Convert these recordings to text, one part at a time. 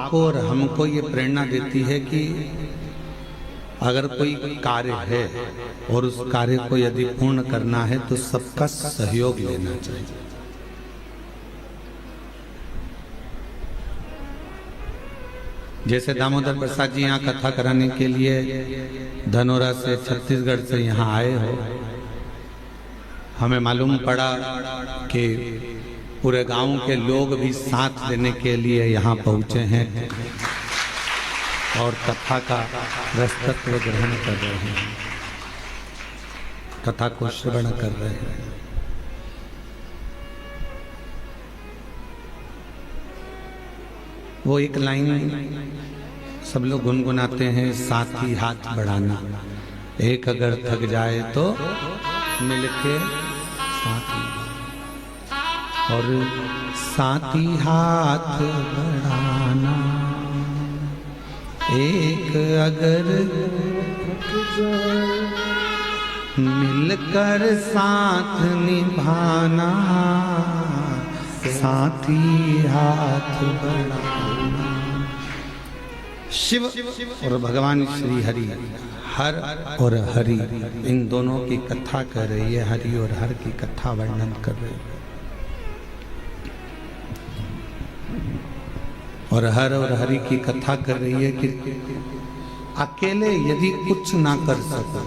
आपको और हमको ये प्रेरणा देती है कि अगर कोई कार्य है और उस कार्य को यदि पूर्ण करना है तो सबका सहयोग लेना चाहिए। जैसे दामोदर प्रसाद जी यहाँ कथा कराने के लिए धनोरा से छत्तीसगढ़ से यहाँ आए हो, हमें मालूम पड़ा कि पूरे गांव के लोग भी साथ लेने के लिए यहाँ पहुँचे हैं और कथा का रसतत्व ग्रहण कर रहे हैं, कथा को श्रवण कर रहे हैं। वो एक लाइन सब लोग गुनगुनाते हैं, साथी हाथ बढ़ाना, एक अगर थक जाए तो मिलके साथ, और साथी हाथ बढ़ाना, एक अगर मिलकर साथ निभाना, साथी हाथ बढ़ाना। शिव और भगवान श्री हरि, हर और हरि, इन दोनों की कथा कर रही है, हरि और हर की कथा वर्णन कर रही है। और हर और हरि की कथा कर रही है कि अकेले यदि कुछ ना कर सको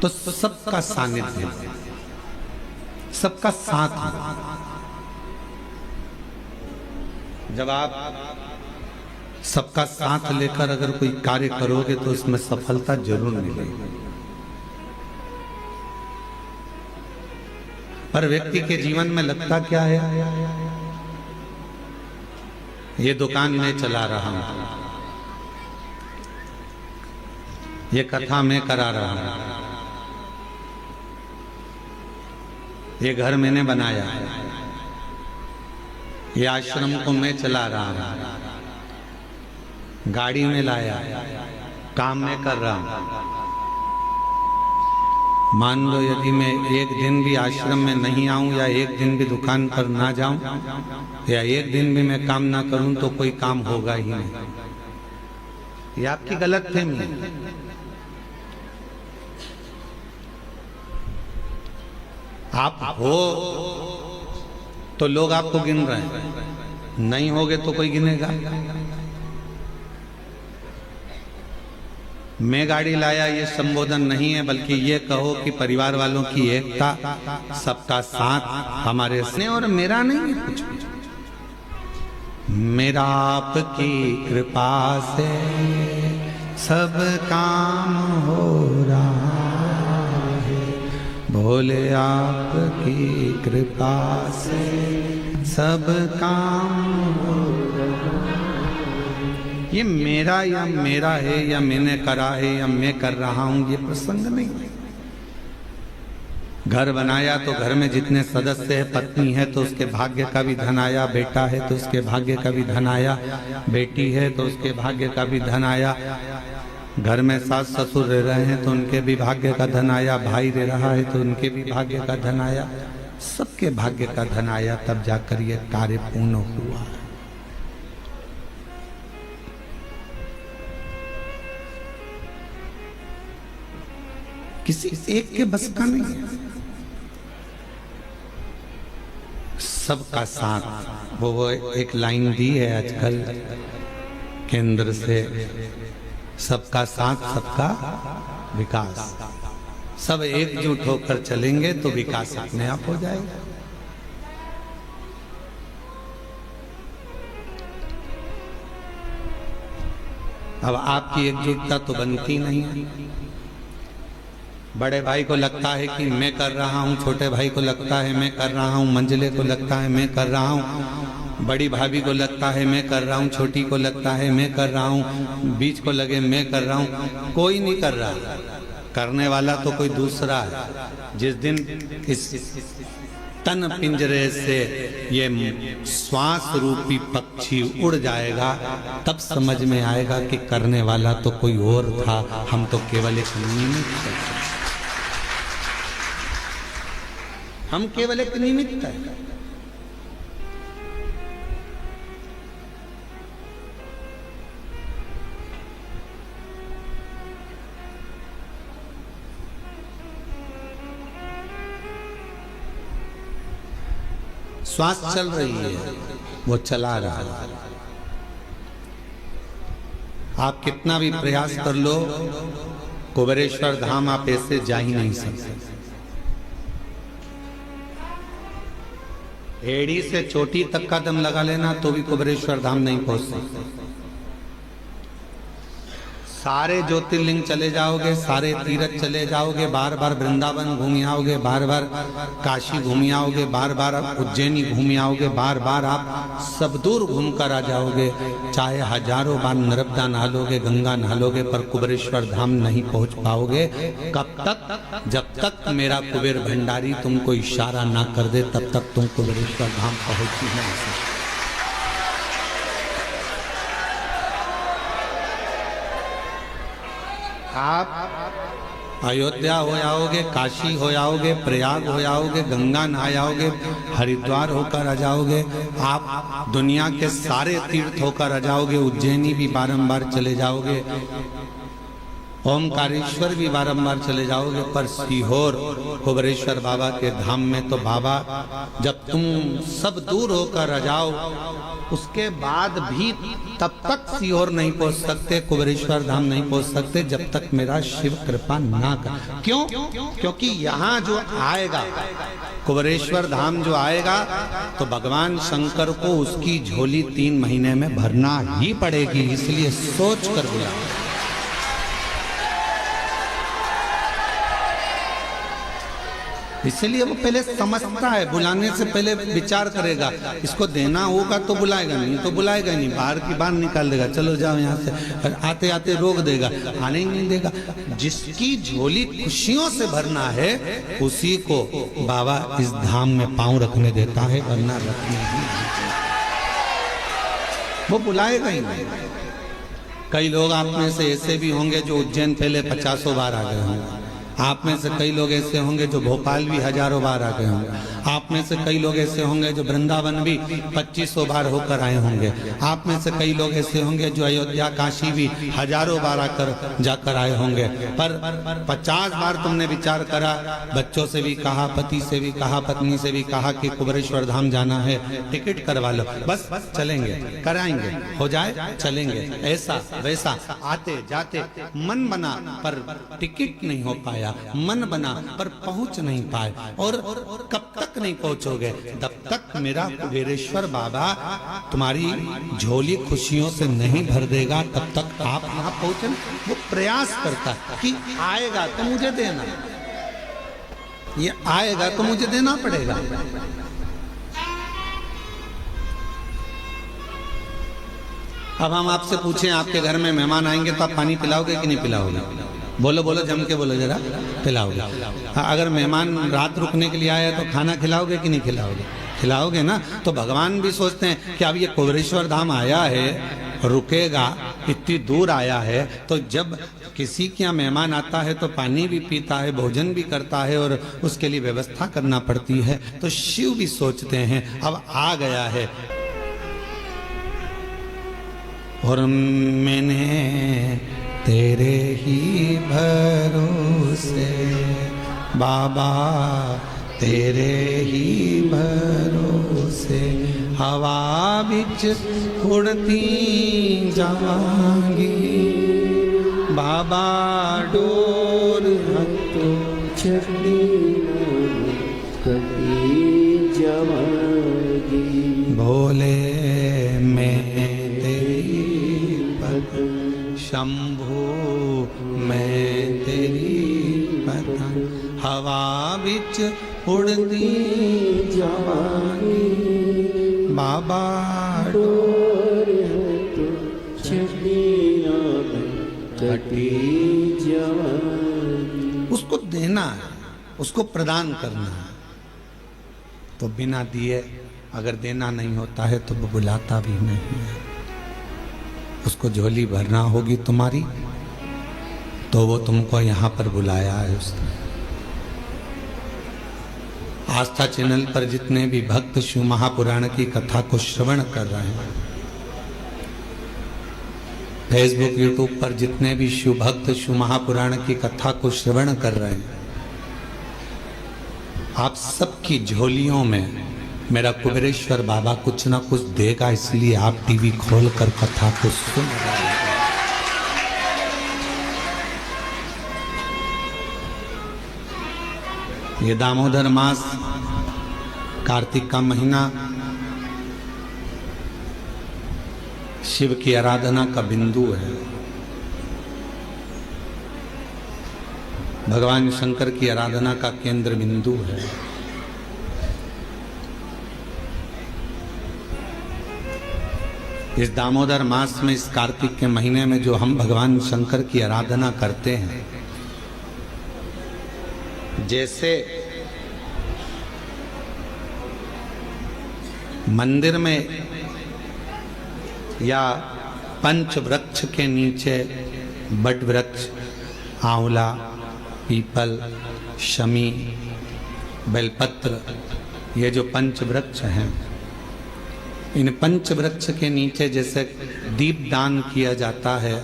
तो सबका सानिध्य, सबका साथ। जब आप सबका साथ लेकर अगर कोई कार्य करोगे तो उसमें सफलता जरूर मिलेगी। पर व्यक्ति के जीवन में लगता क्या है, ये दुकान मैं चला रहा हूं, ये कथा मैं करा रहा हूं, ये घर मैंने बनाया, ये आश्रम को मैं चला रहा हूं, गाड़ी में लाया, काम में कर रहा हूं। मान लो यदि मैं एक दिन भी आश्रम में नहीं आऊं या एक दिन भी दुकान पर ना जाऊं या एक दिन भी मैं काम ना करूं तो कोई काम होगा ही नहीं। ये आपकी गलतफहमी है। आप हो तो लोग आपको गिन रहे हैं, नहीं होगे तो कोई गिनेगा। मैं गाड़ी लाया ये संबोधन नहीं है, बल्कि ये कहो कि परिवार वालों की एकता, सबका साथ हमारे से, और मेरा नहीं है कुछ, मेरा आपकी कृपा से सब काम हो रहा है, भोले आपकी कृपा से सब काम हो रहा है। ये मेरा या मेरा है या मैंने करा है या मैं कर रहा हूं, ये प्रसंग नहीं। घर बनाया तो घर में जितने सदस्य है, पत्नी है तो उसके भाग्य का भी धन आया, बेटा है तो उसके भाग्य का भी धन आया, बेटी है तो उसके भाग्य का भी धन आया, घर में सास ससुर रह रहे हैं तो उनके भी भाग्य का धन आया, भाई रह रहा है तो उनके भी भाग्य का धन आया, सबके भाग्य का धन आया, तब जाकर ये कार्य पूर्ण हुआ। किसी एक के बस का नहीं है, सबका साथ। वो एक लाइन दी है आजकल केंद्र से, सबका साथ सबका विकास। सब एकजुट होकर चलेंगे तो विकास अपने आप हो जाएगा। अब आपकी एकजुटता तो बनती नहीं है। बड़े भाई को लगता है कि मैं कर रहा हूँ, छोटे भाई को लगता है मैं कर रहा हूँ, मंझले को लगता है मैं कर रहा हूँ, बड़ी भाभी को लगता है मैं कर रहा हूँ, छोटी को लगता है मैं कर रहा हूँ, बीच को लगे मैं कर रहा हूँ। कोई नहीं कर रहा, करने वाला तो कोई दूसरा है। जिस दिन इस तन पिंजरे से ये श्वास रूपी पक्षी उड़ जाएगा, तब समझ में आएगा कि करने वाला तो कोई और था, हम तो केवल एक निमित्त थे। हम केवल एक निमित्त है। श्वास चल रही है, वो चला रहा है। आप कितना भी प्रयास कर लो, कुबेरेश्वर धाम आप ऐसे जा ही नहीं सकते। एड़ी से चोटी तक का दम लगा लेना तो भी कुबेरेश्वर धाम नहीं पहुंच सकते। सारे ज्योतिर्लिंग चले जाओगे, सारे तीर्थ चले जाओगे, बार बार वृंदावन घूम आओगे, बार बार काशी घूम आओगे, बार बार उज्जैनी घूम आओगे, बार बार आप सब दूर घूम कर आ जाओगे, चाहे हजारों बार नर्मदा नहालोगे, गंगा नहालोगे, पर कुबेरेश्वर धाम नहीं पहुंच पाओगे। कब तक? जब तक मेरा कुबेर भंडारी तुमको इशारा ना कर दे, तब तक तुम कुबेरेश्वर धाम पहुंच ही नहीं सकते। आप अयोध्या हो आओगे, काशी हो आओगे, प्रयाग हो आओगे, गंगा नहा आओगे, हरिद्वार होकर आ जाओगे, आप दुनिया के सारे तीर्थ होकर आ जाओगे, उज्जैनी भी बारंबार चले जाओगे, ओमकारेश्वर भी बारंबार चले जाओगे, पर सीहोर कुबेरेश्वर बाबा के धाम में तो बाबा जब तुम सब दूर होकर आ जाओ, उसके बाद भी तब तक सीहोर नहीं पहुंच सकते, कुबेरेश्वर धाम नहीं पहुंच सकते, जब तक मेरा शिव कृपा ना कर। क्यों? क्योंकि यहाँ जो आएगा, कुबेरेश्वर धाम जो आएगा, तो भगवान शंकर को उसकी झोली 3 महीने में भरना ही पड़ेगी, इसलिए सोच कर बुला। इसलिए वो पहले समझता है, बुलाने से पहले विचार करेगा, इसको देना होगा तो बुलाएगा, नहीं तो बुलाएगा नहीं, बाहर की बाहर निकाल देगा, चलो जाओ यहाँ से, आते आते रोक देगा, आने ही नहीं देगा। जिसकी झोली खुशियों से भरना है, उसी को बाबा इस धाम में पांव रखने देता है, वरना रखने ही वो बुलाएगा ही नहीं। कई लोग आप में से ऐसे भी होंगे जो उज्जैन पहले 50 बार आ गए होंगे, आप में से कई लोग ऐसे होंगे जो भोपाल भी हजारों बार आ गए होंगे, आप में से कई लोग ऐसे होंगे जो वृंदावन भी 2500 बार होकर आए होंगे, आप में से कई लोग ऐसे होंगे जो अयोध्या काशी भी हजारों बार आकर जाकर आए होंगे, पर 50 बार तुमने विचार करा, बच्चों से भी कहा, पति से भी कहा, पत्नी से भी कहा कि कुबेरेश्वर धाम जाना है, टिकट करवा लो, बस चलेंगे, कराएंगे, हो जाए चलेंगे, ऐसा वैसा, आते जाते मन बना पर टिकट नहीं हो पाया, मन बना पर पहुंच नहीं पाए। और कब तक नहीं पहुंचोगे? तब तक मेरा कुबेरेश्वर बाबा तुम्हारी झोली खुशियों से नहीं भर देगा, तब तक आप यहाँ पहुंचे। वो प्रयास करता कि आएगा तो मुझे देना, ये आएगा तो मुझे देना पड़ेगा। अब हम आपसे पूछें, आपके घर में मेहमान आएंगे तो आप पानी पिलाओगे कि नहीं पिलाओगे? बोलो बोलो, जम के बोलो जरा, खिलाओगे। अगर मेहमान रात रुकने के लिए आया तो खाना खिलाओगे कि नहीं खिलाओगे? खिलाओगे ना। तो भगवान भी सोचते हैं कि अब ये कुबेरेश्वर धाम आया है, रुकेगा, इतनी दूर आया है, तो जब किसी के यहाँ मेहमान आता है तो पानी भी पीता है, भोजन भी करता है, और उसके लिए व्यवस्था करना पड़ती है। तो शिव भी सोचते हैं अब आ गया है, और मैंने तेरे ही भरोसे बाबा, तेरे ही भरोसे हवा बिच उड़ती जावांगी, बाबा डोर हथों छड़ी कटी जावांगी, भोले मैं शंभू मैं तेरी पतंग, हवा बिच उड़ती जावांगी, बाबा डोर कटी जावांगी। उसको देना है, उसको प्रदान करना है। तो बिना दिए अगर देना नहीं होता है तो वो बुलाता भी नहीं है। उसको झोली भरना होगी तुम्हारी, तो वो तुमको यहाँ पर बुलाया है उसने। आस्था चैनल पर जितने भी भक्त शिव महापुराण की कथा को श्रवण कर रहे हैं, फेसबुक यूट्यूब पर जितने भी शिव भक्त शिव महापुराण की कथा को श्रवण कर रहे हैं, आप सबकी झोलियों में मेरा कुबेरेश्वर बाबा कुछ ना कुछ देगा, इसलिए आप टीवी खोलकर कथा को सुन रहे हैं। ये दामोदर मास, कार्तिक का महीना, शिव की आराधना का बिंदु है। भगवान शंकर की आराधना का केंद्र बिंदु है। इस दामोदर मास में, इस कार्तिक के महीने में जो हम भगवान शंकर की आराधना करते हैं, जैसे मंदिर में या पंच वृक्ष के नीचे बट वृक्ष, आंवला, पीपल, शमी, बेलपत्र, ये जो पंच वृक्ष हैं, इन पंच वृक्ष के नीचे जैसे दीप दान किया जाता है,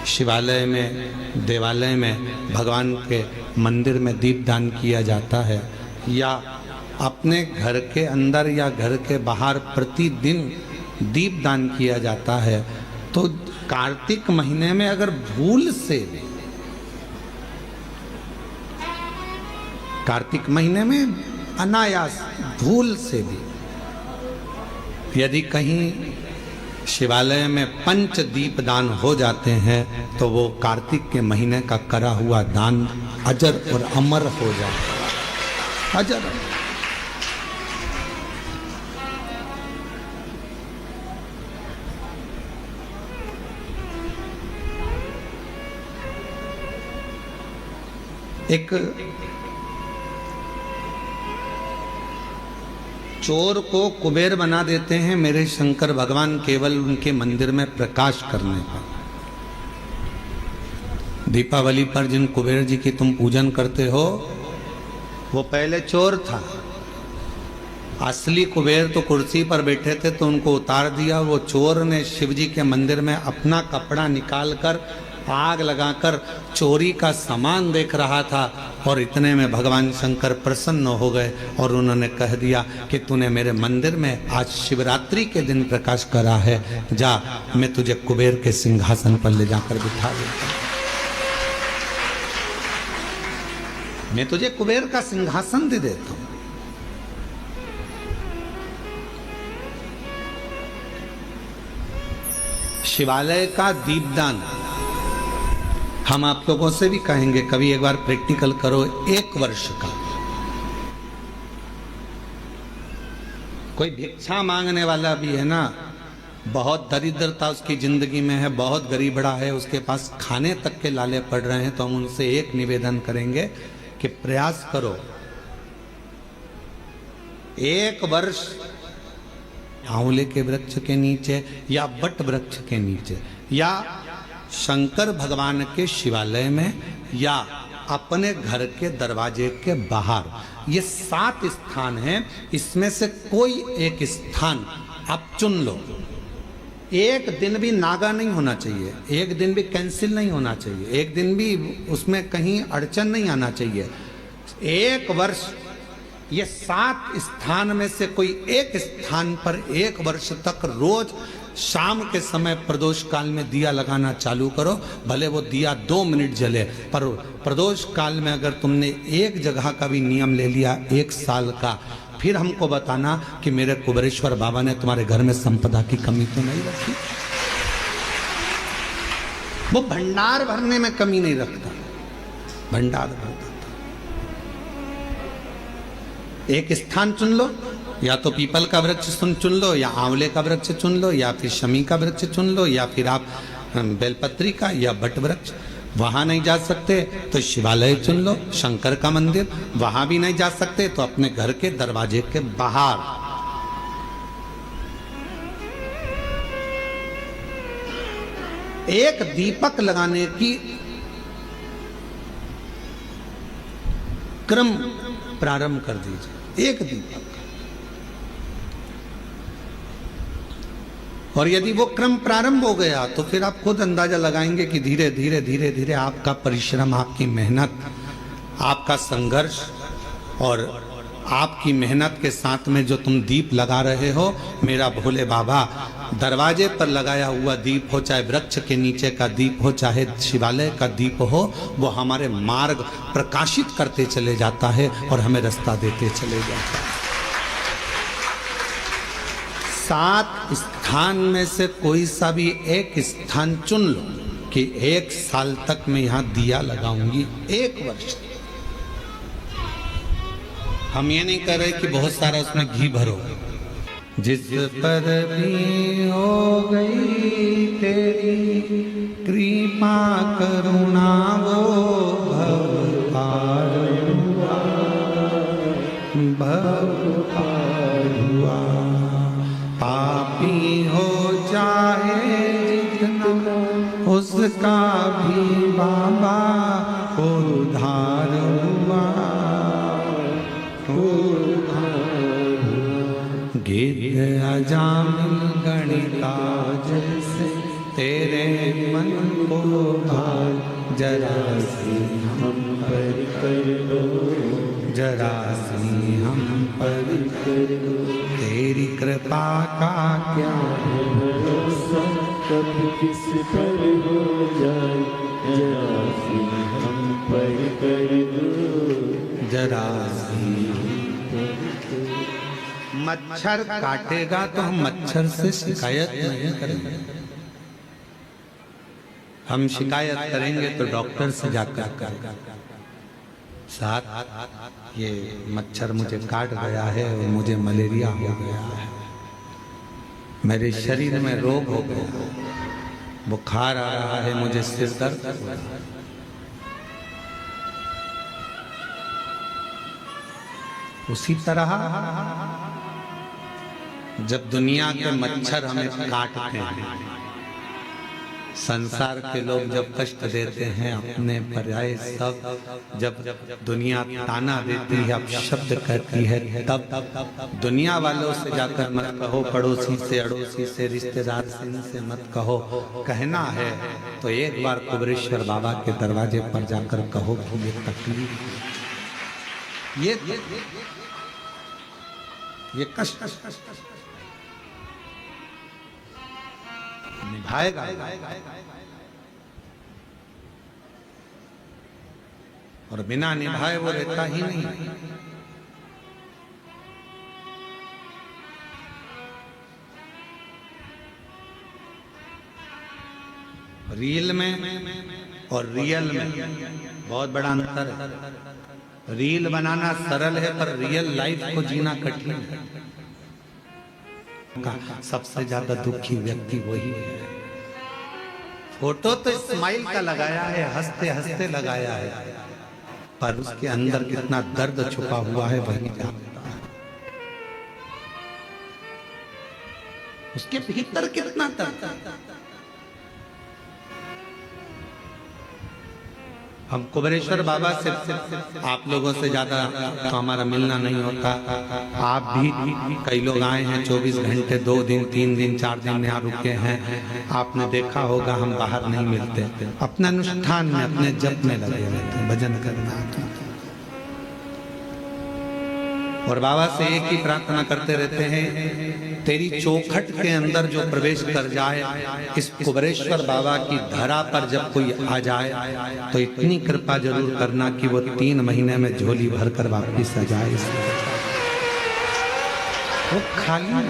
शिवालय में, देवालय में, भगवान के मंदिर में दीप दान किया जाता है, या अपने घर के अंदर या घर के बाहर प्रतिदिन दीप दान किया जाता है, तो कार्तिक महीने में अगर भूल से भी, कार्तिक महीने में अनायास भूल से भी यदि कहीं शिवालय में पंच दीप दान हो जाते हैं, तो वो कार्तिक के महीने का करा हुआ दान अजर और अमर हो जाता है। अजर। एक चोर को कुबेर बना देते हैं मेरे शंकर भगवान केवल उनके मंदिर में प्रकाश करने पर। दीपावली पर जिन कुबेर जी की तुम पूजन करते हो, वो पहले चोर था। असली कुबेर तो कुर्सी पर बैठे थे, तो उनको उतार दिया। वो चोर ने शिव जी के मंदिर में अपना कपड़ा निकालकर आग लगाकर चोरी का सामान देख रहा था, और इतने में भगवान शंकर प्रसन्न हो गए और उन्होंने कह दिया कि तूने मेरे मंदिर में आज शिवरात्रि के दिन प्रकाश करा है, जा मैं तुझे कुबेर के सिंहासन पर ले जाकर बिठा देता हूं। मैं तुझे कुबेर का सिंहासन दे देता हूं। शिवालय का दीपदान हम आप लोगों से भी कहेंगे, कभी एक बार प्रैक्टिकल करो। 1 वर्ष का कोई भिक्षा मांगने वाला भी है ना, बहुत दरिद्रता उसकी जिंदगी में है, बहुत गरीबड़ा है, उसके पास खाने तक के लाले पड़ रहे हैं, तो हम उनसे एक निवेदन करेंगे कि प्रयास करो 1 वर्ष आंवले के वृक्ष के नीचे या बट वृक्ष के नीचे या शंकर भगवान के शिवालय में या अपने घर के दरवाजे के बाहर, ये 7 स्थान हैं। इसमें से कोई एक स्थान आप चुन लो। एक दिन भी नागा नहीं होना चाहिए, एक दिन भी कैंसिल नहीं होना चाहिए, एक दिन भी उसमें कहीं अड़चन नहीं आना चाहिए। 1 वर्ष ये 7 स्थान में से कोई एक स्थान पर 1 वर्ष तक रोज शाम के समय प्रदोष काल में दिया लगाना चालू करो। भले वो दिया 2 मिनट जले, पर प्रदोष काल में अगर तुमने एक जगह का भी नियम ले लिया 1 साल का, फिर हमको बताना कि मेरे कुबेरेश्वर बाबा ने तुम्हारे घर में संपदा की कमी तो नहीं रखी। वो भंडार भरने में कमी नहीं रखता, भंडार भरता। एक स्थान चुन लो, या तो पीपल का वृक्ष चुन लो, या आंवले का वृक्ष चुन लो, या फिर शमी का वृक्ष चुन लो, या फिर आप बेलपत्री का या बट वृक्ष। वहां नहीं जा सकते तो शिवालय चुन लो, शंकर का मंदिर। वहां भी नहीं जा सकते तो अपने घर के दरवाजे के बाहर। एक दीपक लगाने की क्रम प्रारंभ कर दीजिए, एक दीपक। और यदि वो क्रम प्रारंभ हो गया तो फिर आप खुद अंदाजा लगाएंगे कि धीरे धीरे धीरे धीरे आपका परिश्रम, आपकी मेहनत, आपका संघर्ष और आपकी मेहनत के साथ में जो तुम दीप लगा रहे हो, मेरा भोले बाबा, दरवाजे पर लगाया हुआ दीप हो, चाहे वृक्ष के नीचे का दीप हो, चाहे शिवालय का दीप हो, वो हमारे मार्ग प्रकाशित करते चले जाता है और हमें रास्ता देते चले जाता है। 7 स्थान में से कोई सा भी एक स्थान चुन लो कि 1 साल तक मैं यहाँ दिया लगाऊंगी, 1 वर्ष। हम ये नहीं कर रहे कि बहुत सारा उसमें घी भरो। जिस पर भी हो गई तेरी कृपा करुणा वो भव पार हुआ, पापी हो जाए जितना उसका भी बाबा उद्धार हुआ। गिद्ध अजामिल गणिता जैसे तेरे मन को भार, जरा सी हम पर कर दो, जरा सी हम पर कर दो, तेरी कृपा का क्या भरोसा, कब किस पर हो जाए, जरा सी हम पर कर दो, जरा सी। मच्छर काटेगा तो हम मच्छर से शिकायत नहीं करेंगे, हम शिकायत करेंगे तो डॉक्टर से जाकर कर, साथ ये मच्छर मुझे काट गया है और मुझे मलेरिया हो गया है, मेरे शरीर में रोग हो गया, बुखार आ रहा है, मुझे सिर दर्द हो रहा है। उसी तरह जब दुनिया के मच्छर हमें काटते हैं, संसार के लोग जब कष्ट देते हैं, अपने पर्याय सब जब दुनिया ताना देती है, अपशब्द कहती है, तब दुनिया वालों से जाकर मत कहो, पड़ोसी से, अड़ोसी से, रिश्तेदार से, इनसे मत कहो। कहना है तो एक बार कुबेरेश्वर बाबा के दरवाजे पर जाकर कहो, ये तकलीफ, ये कष्ट निभाएगा। और बिना निभाए वो रहता ही नहीं। रील में और रियल में बहुत बड़ा अंतर है। रील बनाना सरल है पर रियल लाइफ को जीना कठिन है। सबसे ज्यादा दुखी व्यक्ति वही है। फोटो तो स्माइल का लगाया है, हंसते हंसते लगाया है, पर उसके अंदर कितना दर्द छुपा हुआ है वही जानता है। उसके भीतर कितना दर्द। हम कुबेरेश्वर बाबा से आप लोगों से ज्यादा तो हमारा मिलना नहीं होता। आप भी कई लोग आए हैं 24 घंटे, 2 दिन, 3 दिन, 4 दिन यहाँ रुके हैं। आपने देखा होगा हम बाहर नहीं मिलते, अपने अनुष्ठान में, अपने जप में लगे रहते हैं, भजन करना। और बाबा से एक ही प्रार्थना करते रहते हैं, तेरी चौखट के अंदर जो प्रवेश कर जाए, इस कुबेरेश्वर बाबा की धरा पर जब कोई आ जाए तो इतनी कृपा जरूर करना कि वो 3 महीने में झोली भर कर वापिस आ जाए। वो खाली ना,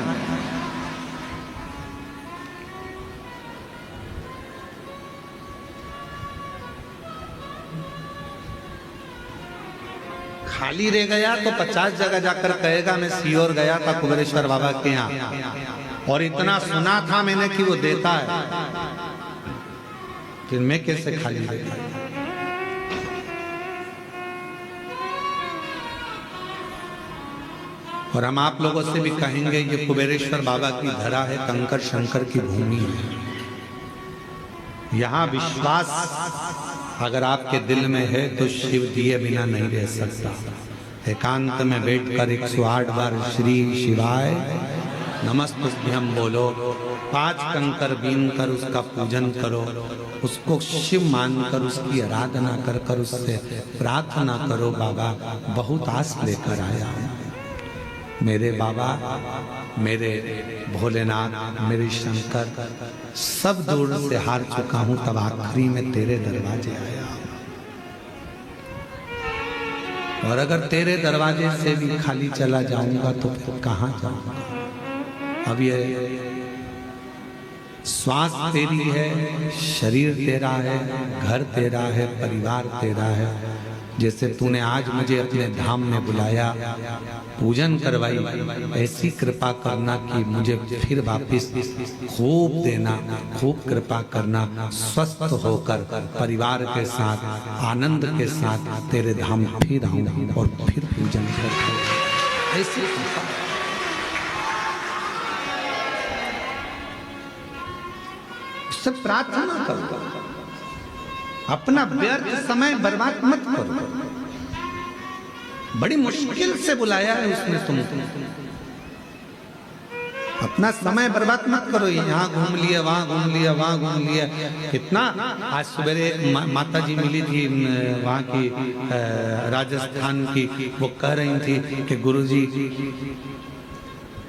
खाली रह गया तो 50 जगह जाकर कहेगा मैं सीहोर गया था कुबेरेश्वर बाबा के यहाँ और इतना सुना था मैंने कि वो देता है, फिर मैं कैसे खाली रह गया। और हम आप लोगों से भी कहेंगे ये कुबेरेश्वर बाबा की धरा है, कंकर शंकर की भूमि है। यहाँ विश्वास अगर आपके दिल में है तो शिव दिए बिना नहीं रह सकता। एकांत में बैठकर 108 बार श्री शिवाय नमस्तुभ्यं बोलो, 5 कंकर बीन कर उसका पूजन करो, उसको शिव मानकर उसकी आराधना कर उससे प्रार्थना करो, बाबा बहुत आस लेकर आया हूं। मेरे बाबा, मेरे भोलेनाथ, मेरे शंकर, सब दूर से हार चुका हूं, तब आखिरी में तेरे दरवाजे आया। और अगर तेरे दरवाजे से भी खाली चला जाऊंगा तो फिर कहां जाऊंगा। अब ये श्वास तेरी है, शरीर तेरा है, घर तेरा है, परिवार तेरा है। जैसे तूने आज मुझे अपने धाम में बुलाया, पूजन करवाई, ऐसी कृपा करना कि मुझे फिर वापस खूब देना, खूब कृपा करना, स्वस्थ होकर परिवार के साथ आनंद के साथ तेरे धाम फिर आऊं और फिर पूजन कर। ऐसी कृपा सब प्रार्थना करो, अपना व्यर्थ समय बर्बाद मत करो। बड़ी मुश्किल से बुलाया है उसने तुमको, अपना समय बर्बाद मत करो। यहाँ घूम लिया, वहाँ घूम लिया, वहाँ घूम लिया। कितना आज सवेरे माता जी मिली थी वहाँ की राजस्थान की, वो कह रही थी कि गुरुजी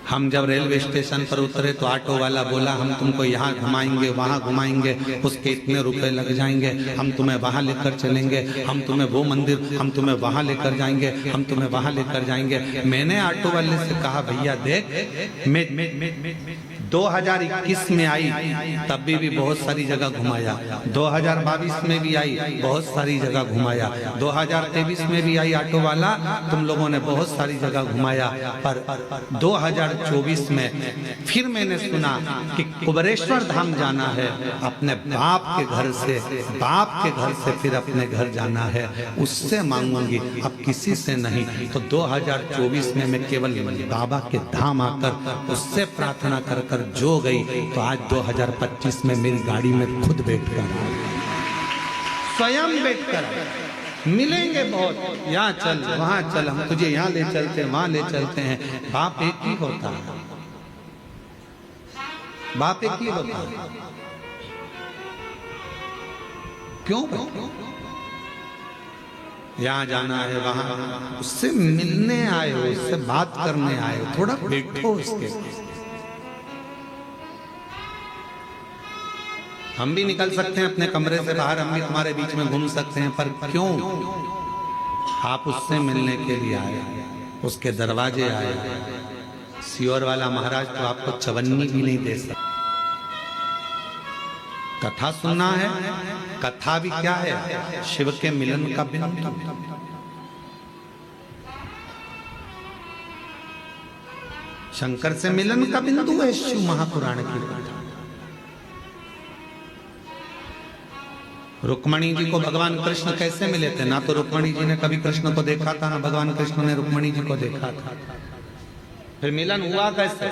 हम जब रेलवे स्टेशन पर उतरे तो ऑटो वाला बोला हम तुमको यहाँ घुमाएंगे, वहाँ घुमाएंगे, उसके इतने रुपए लग जाएंगे, हम तुम्हें वहाँ लेकर चलेंगे, हम तुम्हें वो मंदिर, हम तुम्हें वहाँ लेकर जाएंगे, हम तुम्हें वहाँ लेकर जाएंगे। मैंने ऑटो वाले से कहा भैया देख, मैं 2021 में आई तब भी बहुत सारी जगह घुमाया, 2022 में भी आई बहुत सारी जगह घुमाया, 2023 में भी आई ऑटो वाला, तुम लोगों ने बहुत सारी जगह घुमाया, पर 2024 में फिर मैंने सुना कि कुबेरेश्वर धाम जाना है, अपने बाप के घर से, बाप के घर से फिर अपने घर जाना है, उससे मांगूंगी, अब किसी से नहीं। तो 2024 में मैं केवल बाबा के धाम आकर उससे प्रार्थना कर कर जो गई, तो आज 2025 में मेरी गाड़ी में खुद बैठकर स्वयं बैठकर मिलेंगे बहुत, यहाँ चल, वहाँ चल, हम तुझे यहाँ ले चलते हैं, वहाँ ले चलते हैं। बाप एक ही होता है, बाप एक ही होता है। क्यों यहाँ जाना है, वहाँ उससे मिलने आए हो, उससे बात करने आए हो, थोड़ा बैठो उसके। हम भी निकल सकते हैं अपने कमरे से बाहर, हम भी तुम्हारे बीच में घूम सकते हैं, पर क्यों आप उससे मिलने के लिए आए, उसके दरवाजे आए। सियोर वाला महाराज तो आपको चवन्नी भी नहीं दे सकता। कथा सुनना है, कथा भी क्या है, शिव के मिलन का बिंदु। शंकर से मिलन का बिंदु है शिव महापुराण की कथा। रुक्मणी जी को भगवान कृष्ण कैसे मिले थे? ना तो रुक्मणी जी ने कभी कृष्ण को देखा था, ना भगवान कृष्ण ने रुक्मणी जी को देखा था। फिर मिलन हुआ कैसे?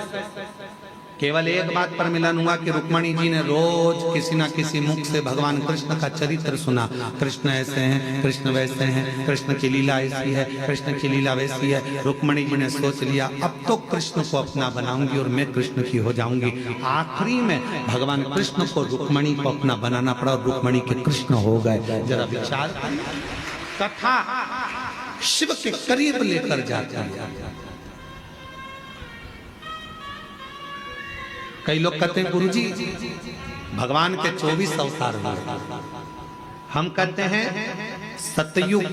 केवल एक बात पर मिलन हुआ कि रुक्मणी जी ने रोज किसी ना किसी मुख से भगवान कृष्ण का चरित्र सुना। कृष्ण ऐसे हैं, कृष्ण वैसे हैं, कृष्ण की लीला ऐसी है, कृष्ण की लीला वैसी है। रुक्मणी जी ने सोच लिया अब तो कृष्ण को अपना बनाऊंगी और मैं कृष्ण की हो जाऊंगी। आखिरी में भगवान कृष्ण को रुक्मणी को अपना बनाना पड़ा और रुक्मणी के कृष्ण हो गए। जरा विचार, कथा शिव के करीब लेकर जाता है। कई लोग कहते हैं गुरुजी भगवान के 24 अवतार हुए। हम कहते हैं सतयुग,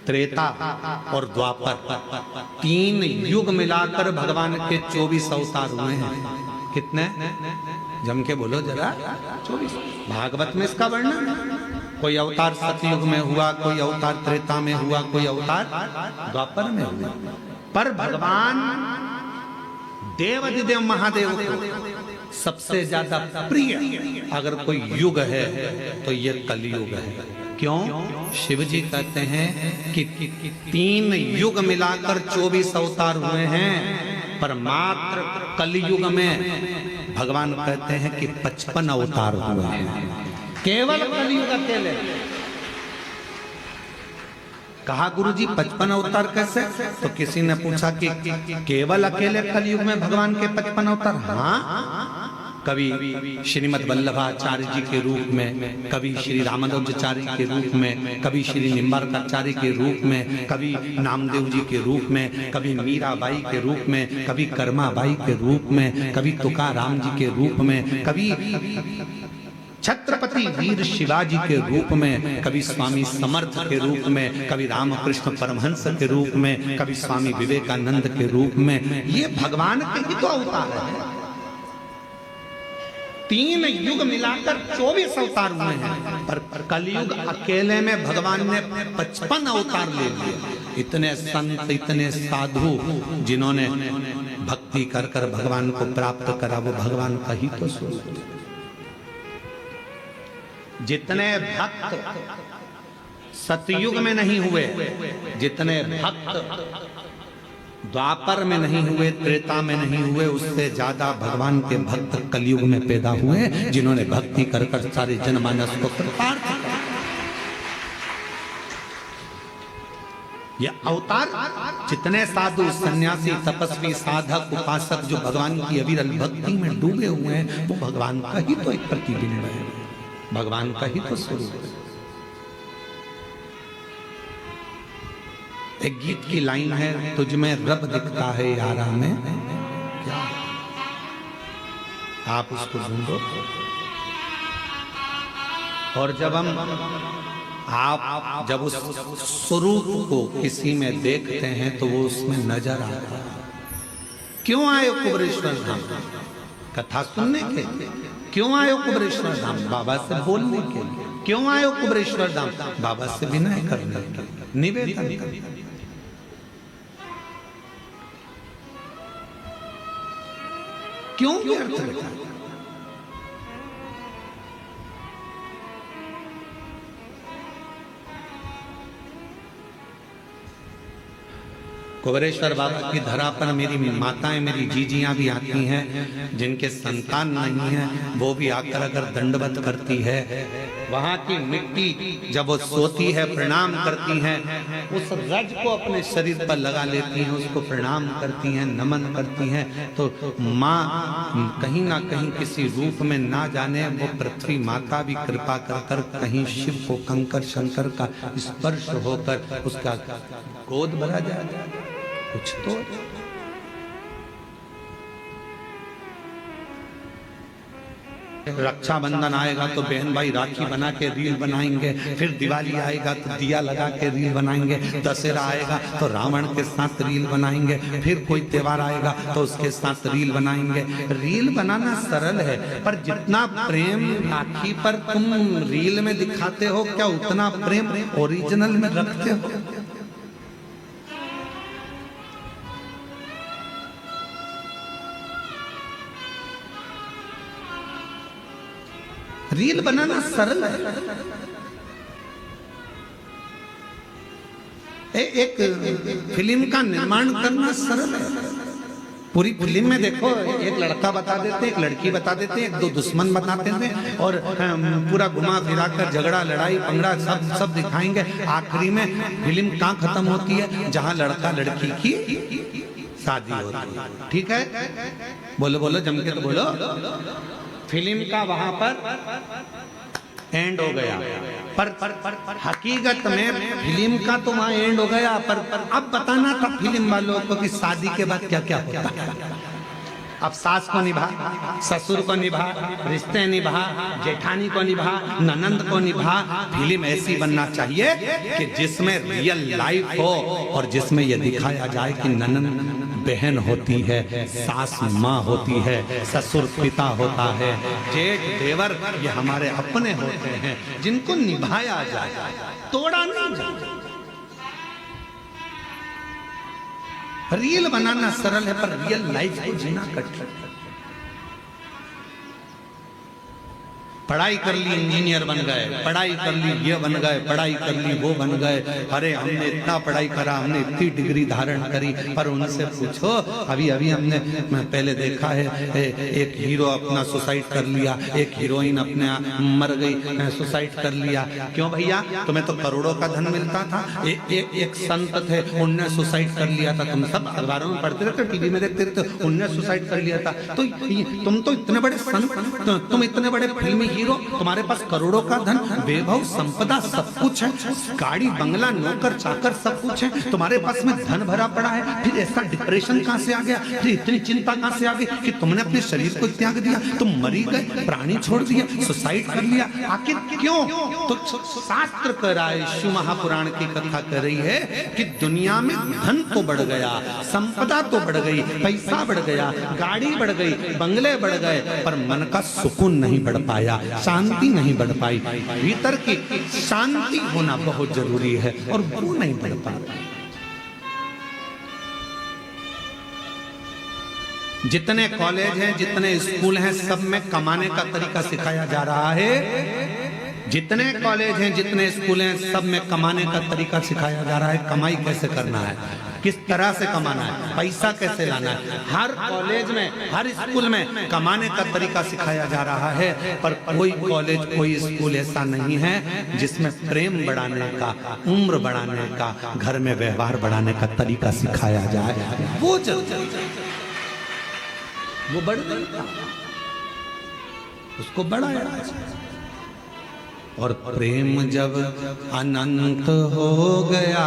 त्रेता और द्वापर, 3 युग मिलाकर भगवान के 24 अवतार हुए हैं। कितने? जम के बोलो जरा। 24। भागवत में इसका वर्णन, कोई अवतार सतयुग में हुआ, कोई अवतार त्रेता में हुआ, कोई अवतार द्वापर में हुआ। पर भगवान देवाधिदेव महादेव को सबसे ज्यादा प्रिय अगर कोई युग है तो ये कलयुग है। क्यों? शिव जी कहते हैं कि 3 युग मिलाकर 24 अवतार हुए हैं, पर मात्र कलयुग में भगवान कहते हैं कि 55 अवतार हुए हैं। केवल कलयुग अकेले। कहा गुरुजी 55 अवतार कैसे? तो किसी ने पूछा कि केवल अकेले कलयुग में भगवान के 55 अवतार? हाँ, कभी श्रीमद् वल्लभाचार्य जी के रूप में, कभी श्री रामानुजाचार्य के रूप में, कभी श्री निम्बार्काचार्य के रूप में, कभी नामदेव जी के रूप में, कभी मीराबाई के रूप में, कभी कर्माबाई के रूप में, कभी तुकाराम जी के रूप में, कभी छत्रपति वीर शिवाजी के रूप में, कभी स्वामी समर्थ के रूप में, कभी रामकृष्ण परमहंस के रूप में, कभी स्वामी विवेकानंद के रूप में। ये भगवान के ही तो अवतार है। 3 युग मिलाकर 24 अवतार हुए हैं, पर कलयुग अकेले में भगवान ने 55 अवतार ले लिए। इतने संत, इतने साधु जिन्होंने भक्ति कर कर भगवान को प्राप्त करा, वो भगवान का ही तो स्वरूप। जितने भक्त सतयुग में नहीं हुए, जितने भक्त द्वापर में नहीं हुए, त्रेता में नहीं हुए, उससे ज्यादा भगवान के भक्त कलयुग में पैदा हुए, जिन्होंने भक्ति कर कर सारे जनमानस को कृतार्थ किया। यह अवतार जितने साधु, सन्यासी, तपस्वी, साधक, उपासक जो भगवान की अविरल भक्ति में डूबे हुए हैं, वो भगवान का ही तो एक प्रतिबिंब है, भगवान का ही तो स्वरूप है। एक गीत की लाइन है, तुझ में रब दिखता है यारा में, क्या आप उसको ढूंढो। और जब उस स्वरूप को किसी में देखते हैं तो वो उसमें नजर आता है। क्यों आए कुबरेश्वर धाम? कथा सुनने के। क्यों आए कुबरेश्वर धाम? बाबा से बोलने के। क्यों आए कुबरेश्वर धाम? बाबा से विनय करने के, निवेदन करने। क्यों व्यर्थ रहता है? कुबरेश्वर बाबा की धरा पर मेरी माताएं, मेरी जीजियां भी आती हैं, जिनके संतान नहीं है, वो भी आकर अगर दंडवत करती है। वहां की मिट्टी जब वो सोती है, प्रणाम करती हैं, उस रज को अपने शरीर पर लगा लेती हैं, उसको प्रणाम करती हैं, नमन करती हैं। तो माँ कहीं ना कहीं किसी रूप में ना जाने, वो पृथ्वी माता भी कृपा कर कर कहीं शिव को कंकर शंकर का स्पर्श होकर उसका गोद भरा जाए। कुछ तो रक्षाबंधन आएगा तो बहन भाई राखी बना के रील बनाएंगे, फिर दिवाली आएगा तो दिया लगा के रील बनाएंगे, दशहरा आएगा तो रावण के साथ रील बनाएंगे, फिर कोई त्योहार आएगा तो उसके साथ रील बनाएंगे। रील बनाना सरल है, पर जितना प्रेम राखी पर तुम रील में दिखाते हो, क्या उतना प्रेम ओरिजिनल में रखते हो? रील बनाना सरल है। एक फिल्म का निर्माण करना सरल है। पूरी फिल्म में देखो, एक लड़का बता देते हैं, एक लड़की बता देते हैं, 1-2 दुश्मन बताते हैं, और पूरा घुमा फिरा कर झगड़ा, लड़ाई, पंगड़ा सब दिखाएंगे। आखिरी में फिल्म कहाँ खत्म होती है? जहाँ लड़का लड़की की शादी होती है। ठीक है, बोलो बोलो जम के तो बोलो। फिल्म का वहां पर एंड हो गया, पर हकीकत में फिल्म का तो वहां एंड हो गया, पर अब बताना था फिल्म वालों को कि शादी के बाद क्या क्या होता है। अब सास को निभा, ससुर को निभा, रिश्ते निभा, जेठानी को निभा, ननंद को निभा। फिल्म ऐसी बनना चाहिए कि जिसमें रियल लाइफ हो और जिसमें यह दिखाया जाए कि ननंद बहन होती है, सास माँ होती है, ससुर पिता होता है, जेठ देवर ये हमारे अपने होते हैं, जिनको निभाया जाए, तोड़ा नहीं जाए। रील बनाना सरल है, पर रियल लाइफ को जीना कठिन। पढ़ाई कर ली इंजीनियर बन गए, पढ़ाई कर ली ये बन गए, पढ़ाई कर ली वो बन गए। अरे हमने इतना पढ़ाई करा, हमने इतनी डिग्री धारण करी, पर उनसे पूछो अभी अभी हमने पहले देखा है एक हीरो अपना सुसाइड कर लिया, एक हीरोइन अपने मर गई, सुसाइड कर लिया। क्यों भैया? तुम्हें तो करोड़ों का धन मिलता था। एक संत थे, उनने सुसाइड कर लिया था। तुम सब अखबारों में पढ़ते रहते, टीवी में देखते रहते, उनने सुसाइड कर लिया था। तो तुम तो इतने बड़े संत, तुम इतने बड़े फिल्मी हीरो, तुम्हारे पास करोड़ों का धन, वैभव संपदा सब कुछ है, गाड़ी बंगला नौकर चाकर सब कुछ है, तुम्हारे पास में धन भरा पड़ा है, फिर ऐसा डिप्रेशन कहां से आ गया? फिर इतनी चिंता कहां से आ गई कि तुमने अपने शरीर को त्याग दिया, तुम मरी गए, प्राणी छोड़ दिया, सुसाइड कर लिया? आखिर क्यों? तो शास्त्र कह रहा है, शिव महापुराण की कथा कर रही है कि दुनिया में धन तो बढ़ गया, संपदा तो बढ़ गई, पैसा बढ़ गया, गाड़ी बढ़ गई, बंगले बढ़ गए, पर मन का सुकून नहीं बढ़ पाया, शांति नहीं बढ़ पाई। भीतर की शांति होना बहुत जरूरी है और वो नहीं बढ़ पाता। जितने कॉलेज हैं, जितने स्कूल हैं, सब में कमाने का तरीका सिखाया जा रहा है। जितने कॉलेज हैं, जितने स्कूल हैं, सब में कमाने का तरीका सिखाया जा रहा है। कमाई कैसे करना है, किस तरह से कमाना है, पैसा कैसे लाना है। हर कॉलेज में, हर स्कूल में कमाने का तरीका सिखाया जा रहा है, पर कोई कॉलेज, कोई स्कूल ऐसा नहीं है जिसमें प्रेम बढ़ाने का, उम्र बढ़ाने का, घर में व्यवहार बढ़ाने का तरीका सिखाया जाए। वो बढ़ गया, उसको बढ़ाया। और प्रेम जब अनंत हो गया,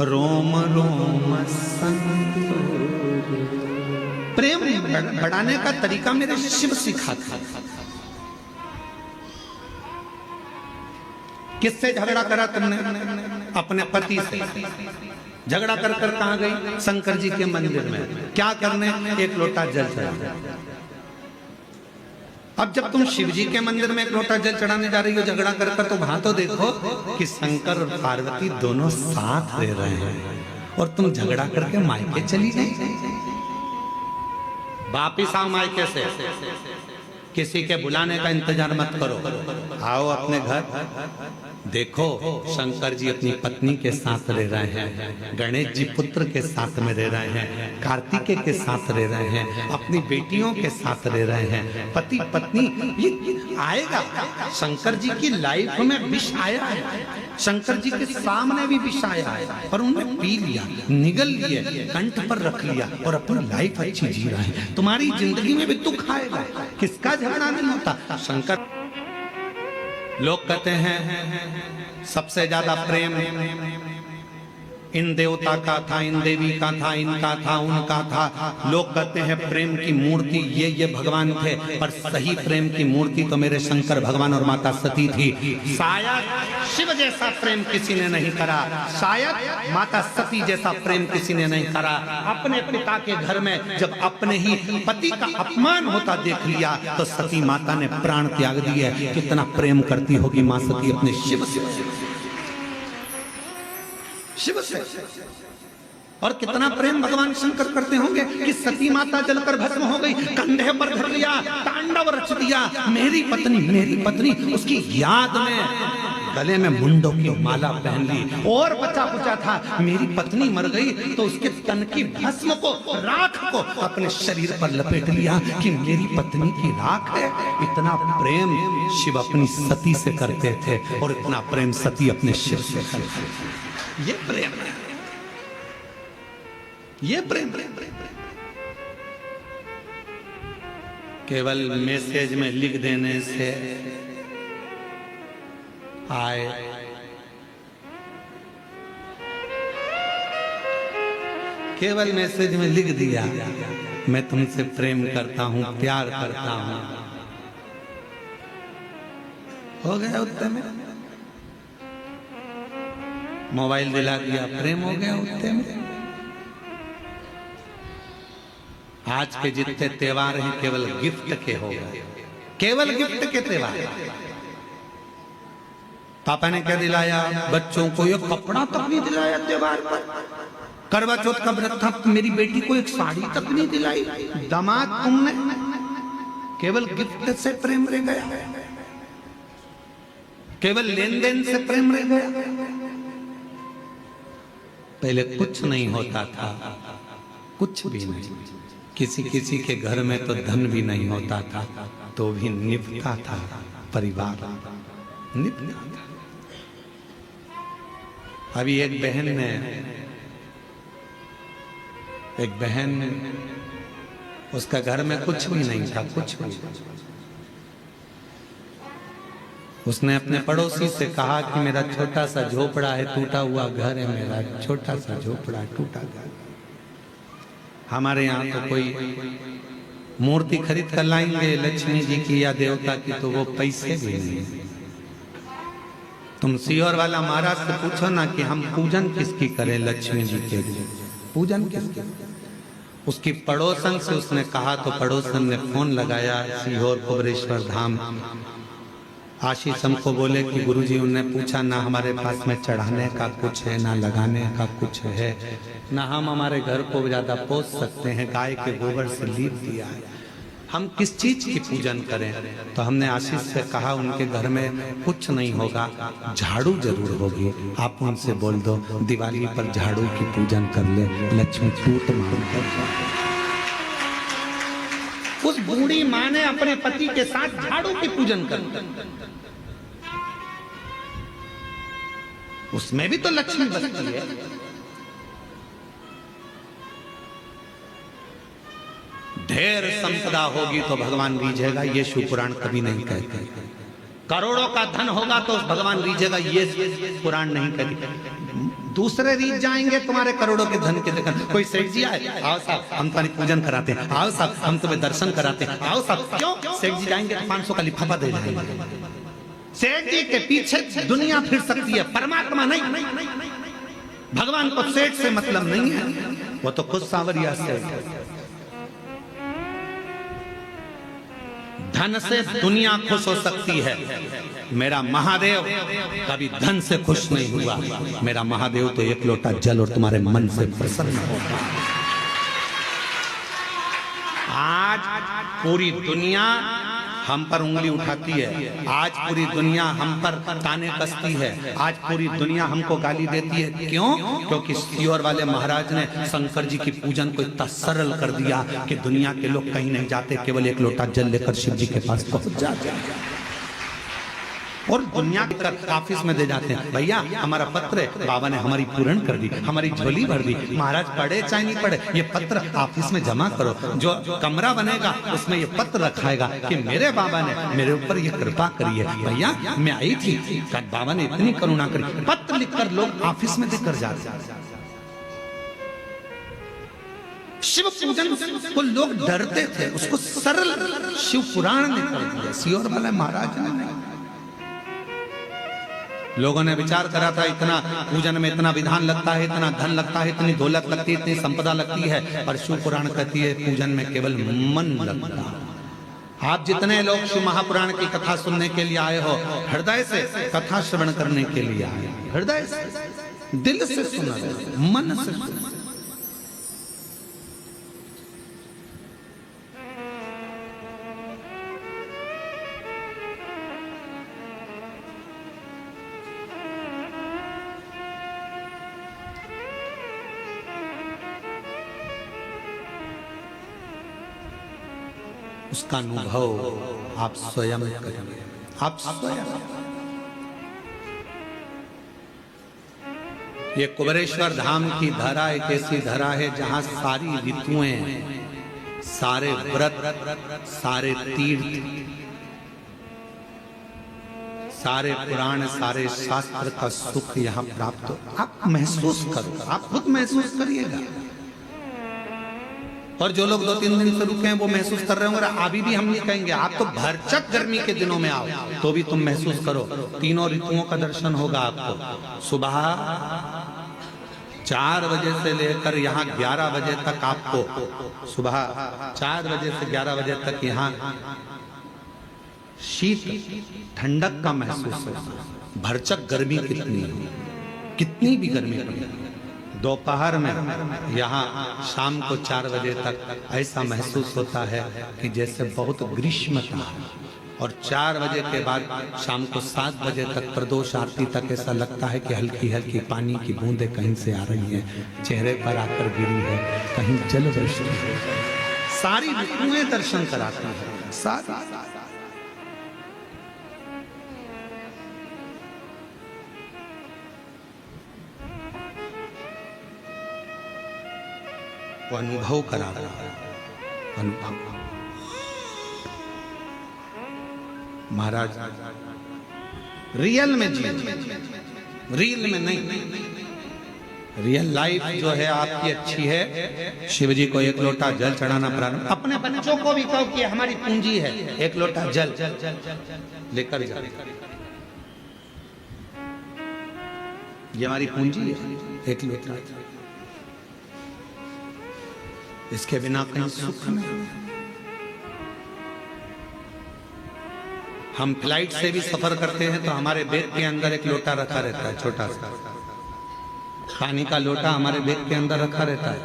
रोम रोम संत हो गया। प्रेम बढ़ाने का तरीका मेरे शिव सिखाता। किससे झगड़ा करा तुमने? अपने पति से। झगड़ा कर कर कहां गई? शंकर जी के मंदिर में। क्या करने? एक लोटा जल चढ़ाने। अब जब तुम शिव जी के मंदिर में एक लोटा जल चढ़ाने जा रही हो झगड़ा कर कर, तो वहां तो देखो कि शंकर और पार्वती दोनों साथ रह रहे हैं, और तुम झगड़ा करके मायके चली गई। वापिस आओ मायके से, किसी के बुलाने का इंतजार मत करो, आओ अपने घर। देखो शंकर जी अपनी पत्नी के साथ रह रहे हैं, गणेश जी पुत्र के साथ में रह रहे हैं, कार्तिकेय के साथ रह रहे हैं, अपनी बेटियों के साथ रह रहे हैं, पति पत्नी। ये आएगा, शंकर जी की लाइफ में विष आया है, शंकर जी के सामने भी विष आया है, पर उन्होंने पी लिया, निगल लिए, कंठ पर रख लिया और अपनी लाइफ अच्छी जी रहे हैं। तुम्हारी जिंदगी में भी दुख आएगा, किसका झगड़ा नहीं होता? शंकर। लोग कहते हैं सबसे ज्यादा प्रेम इन देवता का था, इन देवी का था, इनका था, उनका था। लोग कहते हैं प्रेम की मूर्ति ये भगवान थे, पर सही प्रेम की मूर्ति तो मेरे शंकर भगवान और माता सती थी। शायद शिव जैसा प्रेम किसी ने नहीं करा, शायद माता सती जैसा प्रेम किसी ने नहीं करा। अपने पिता के घर में जब अपने ही पति का अपमान होता देख लिया, तो सती माता ने प्राण त्याग दिए। कितना प्रेम करती होगी माँ सती अपने शिव से, शिव से। और कितना प्रेम भगवान शंकर करते होंगे कि सती माता जलकर भस्म हो गई, कंधे पर धर लिया, तांडव रच दिया, मेरी पत्नी, उसकी याद में गले में मुंडों की माला पहन ली। और बचा कुचा था, मेरी पत्नी मर गई तो उसके तन की भस्म को, राख को अपने शरीर पर लपेट लिया कि मेरी पत्नी की राख है। इतना प्रेम शिव अपनी सती से करते थे, और इतना प्रेम सती अपने शिव से करते थे। ये प्रेम है, ये प्रेम। केवल मैसेज में लिख देने से आए, केवल मैसेज में लिख दिया मैं तुमसे प्रेम करता हूं, प्यार करता हूं, हो गया उत्तर में। मोबाइल दिला दिया, प्रेम हो गया उत्तर में। आज के जितने त्योहार हैं केवल गिफ्ट के हो गए, केवल गिफ्ट के त्योहार। पापा ने क्या दिलाया बच्चों को? ये कपड़ा तक नहीं दिलाया त्योहार पर। करवा चौथ का व्रत था, मेरी बेटी को एक साड़ी तक नहीं दिलाई। दामाद तुमने केवल गिफ्ट से प्रेम रह गया, केवल लेन देन से प्रेम रह गया। पहले कुछ नहीं होता था, कुछ भी नहीं। किसी किसी के घर में तो धन भी नहीं होता था, तो भी निभता था परिवार, निभता था। अभी एक बहन उसका घर में कुछ भी नहीं था, कुछ भी। उसने अपने पड़ोसी से कहा कि मेरा छोटा सा झोपड़ा है, टूटा हुआ घर है, मेरा छोटा सा झोपड़ा टूटा घर। हमारे यहाँ तो कोई मूर्ति खरीद कर लाएंगे लक्ष्मी जी की या देवता की, तो वो पैसे भी नहीं। तुम सीहोर वाला महाराज से पूछो ना कि हम पूजन किसकी करें, लक्ष्मी जी के लिए पूजन किसकी। उसकी पड़ोसन से उसने कहा तो पड़ोसन ने फोन लगाया सीहोर कुबरेश्वर धाम। आशीष हमको बोले कि गुरुजी, उनने पूछा ना हमारे पास में चढ़ाने का कुछ है, ना लगाने का कुछ है, ना हम हमारे घर को ज्यादा पोस सकते हैं, गाय के गोबर से लीप दिया है, हम किस चीज की पूजन करें। तो हमने आशीष से कहा उनके घर में कुछ नहीं होगा, झाड़ू जरूर होगी, आप उनसे बोल दो दिवाली पर झाड़ू की पूजन कर ले, लक्ष्मी टूट मांग कर। उस बूढ़ी माँ ने अपने पति के साथ झाड़ू की पूजन कर, उसमें भी तो लक्ष्मी बसती है। ढेर संपदा होगी तो भगवान रीझेगा, ये शिव पुराण कभी नहीं कहते। करोड़ों का धन होगा तो भगवान रीझेगा, ये पुराण नहीं कहते। दूसरे रीझ जाएंगे तुम्हारे करोड़ों के धन के देखकर। कोई सेठ जी आए, आओ साहब हम तुम्हारी पूजन कराते हैं, आओ साहब हम तुम्हें दर्शन कराते हैं, आओ साहब। क्यों? सेठ जी जाएंगे तो 500 का लिफाफा दे जाएंगे। सेठ जी के पीछे दुनिया फिर सकती है, परमात्मा नहीं। भगवान को सेठ से मतलब नहीं है, वो तो खुद सांवरिया सेठ है। धन से दुनिया खुश हो सकती है, मेरा महादेव कभी धन से खुश नहीं हुआ। मेरा महादेव तो एक लोटा जल और तुम्हारे मन से प्रसन्न होगा। आज पूरी दुनिया हम पर उंगली उठाती है, आज पूरी दुनिया हम पर ताने कसती है, आज पूरी दुनिया हमको गाली देती है। क्यों? क्योंकि सीहोर वाले महाराज ने शंकर जी की पूजन को इतना सरल कर दिया कि दुनिया के लोग कहीं नहीं जाते, केवल एक लोटा जल लेकर शिव जी के पास पहुंच जाते हैं और दुनिया के ऑफिस में दे जाते हैं। भैया हमारा पत्र है, बाबा ने हमारी पूर्ण कर दी, हमारी झोली भर दी। महाराज पढ़े चाहे नहीं पढ़े, ये पत्र ऑफिस में जमा करो। जो कमरा बनेगा उसमें ये पत्र रखाएगा कि मेरे बाबा ने मेरे ऊपर ये कृपा करी है। भैया मैं आई थी, बाबा ने इतनी करुणा करी। पत्र लिखकर लोग ऑफिस में देकर जाते हैं। शिव पूजन को लोग डरते थे, उसको सरल शिव पुराण ने कर दिया, सीहोर वाले महाराज ने। लोगों ने विचार करा था इतना पूजन में इतना विधान लगता है, इतना धन लगता है, इतनी दौलत लगती है, इतनी संपदा लगती है, पर शिव पुराण कहती है पूजन में केवल मन लगता है। आप जितने लोग शिव महापुराण की कथा सुनने के लिए आए हो, हृदय से कथा श्रवण करने के लिए आए, हृदय से, दिल से सुना, मन से सुना। उसका अनुभव आप स्वयं करिए, आप स्वयं। ये कुबरेश्वर धाम की धरा एक ऐसी धरा है जहां सारी ऋतुएं, सारे व्रत, सारे तीर्थ, सारे पुराण, सारे शास्त्र का सुख यहाँ प्राप्त हो। आप महसूस करो, आप खुद महसूस करिएगा। और जो लोग 2-3 दिन से रुके हैं वो महसूस कर रहे होंगे। अभी भी हम ये कहेंगे आप तो भरचक गर्मी के दिनों में आओ तो भी तुम महसूस करो, तीनों ऋतुओं का दर्शन होगा आपको। सुबह 4 बजे से लेकर यहाँ 11 बजे तक आपको, सुबह 4 बजे से 11 बजे तक यहाँ शीत ठंडक का महसूस होगा। भरचक गर्मी कितनी भी गर्मी पड़े, दोपहर में यहाँ शाम को 4 बजे तक ऐसा महसूस होता है कि जैसे बहुत ग्रीष्मता है, और 4 बजे के बाद शाम को 7 बजे तक प्रदोष आरती तक ऐसा लगता है कि हल्की हल्की पानी की बूंदें कहीं से आ रही हैं, चेहरे पर आकर गिरी है, कहीं जल वृष्टि है। सारी ऋतुएं दर्शन कराती है, सारी। वो अनुभव करा रहा है, अनुभव। महाराज रियल में जी, रियल में नहीं। रियल लाइफ जो है आपकी अच्छी है। शिव जी को 1 लोटा जल चढ़ाना प्रारंभ, अपने बच्चों को भी कहो कि हमारी पूंजी है, 1 लोटा जल लेकर जाओ, ये हमारी पूंजी है, 1 लोटा। इसके बिना कहीं सुख नहीं। हम फ्लाइट से भी सफर करते हैं तो हमारे बैग के अंदर 1 लोटा रखा रहता है, छोटा सा पानी का लोटा हमारे बैग के अंदर रखा रहता है।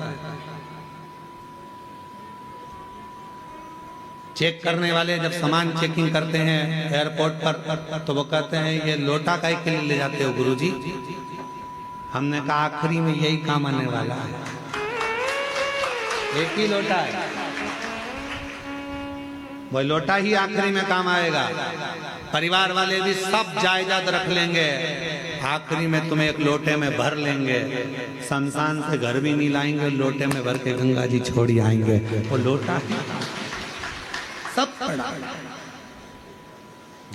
चेक करने वाले जब सामान चेकिंग करते हैं एयरपोर्ट पर तो वो कहते हैं ये लोटा काहे के लिए ले जाते हो गुरुजी? हमने कहा आखिरी में यही काम आने वाला है, 1 ही लोटा है, वो लोटा ही आखिरी में काम आएगा। परिवार वाले भी सब जायदाद रख लेंगे, आखिरी में तुम्हें 1 लोटे में भर लेंगे। शमशान से घर भी नहीं लाएंगे, लोटे में भर के गंगा जी छोड़ आएंगे। वो लोटा सब पड़ा,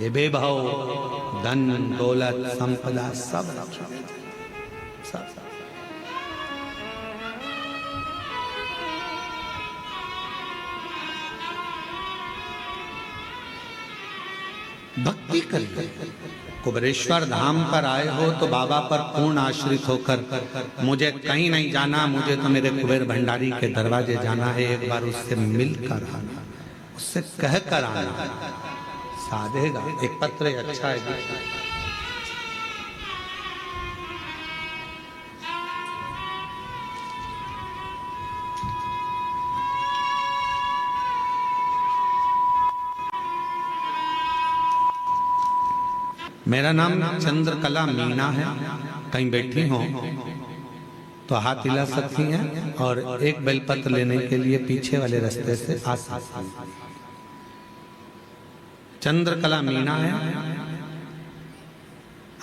ये बेभाव धन दौलत संपदा सब सब। भक्ति करिए। कुबेरेश्वर धाम पर आए हो तो बाबा पर पूर्ण आश्रित होकर, मुझे कहीं नहीं जाना, मुझे तो मेरे कुबेर भंडारी के दरवाजे जाना है, एक बार उससे मिलकर आना, उससे कह कर आना, साधेगा। एक पत्र अच्छा है, मेरा नाम चंद्रकला मीना है। कहीं बैठी हो तो हाथ हिला सकती हैं और एक बेलपत्र लेने के लिए पीछे वाले रास्ते से आ सकती हैं। चंद्रकला मीना है।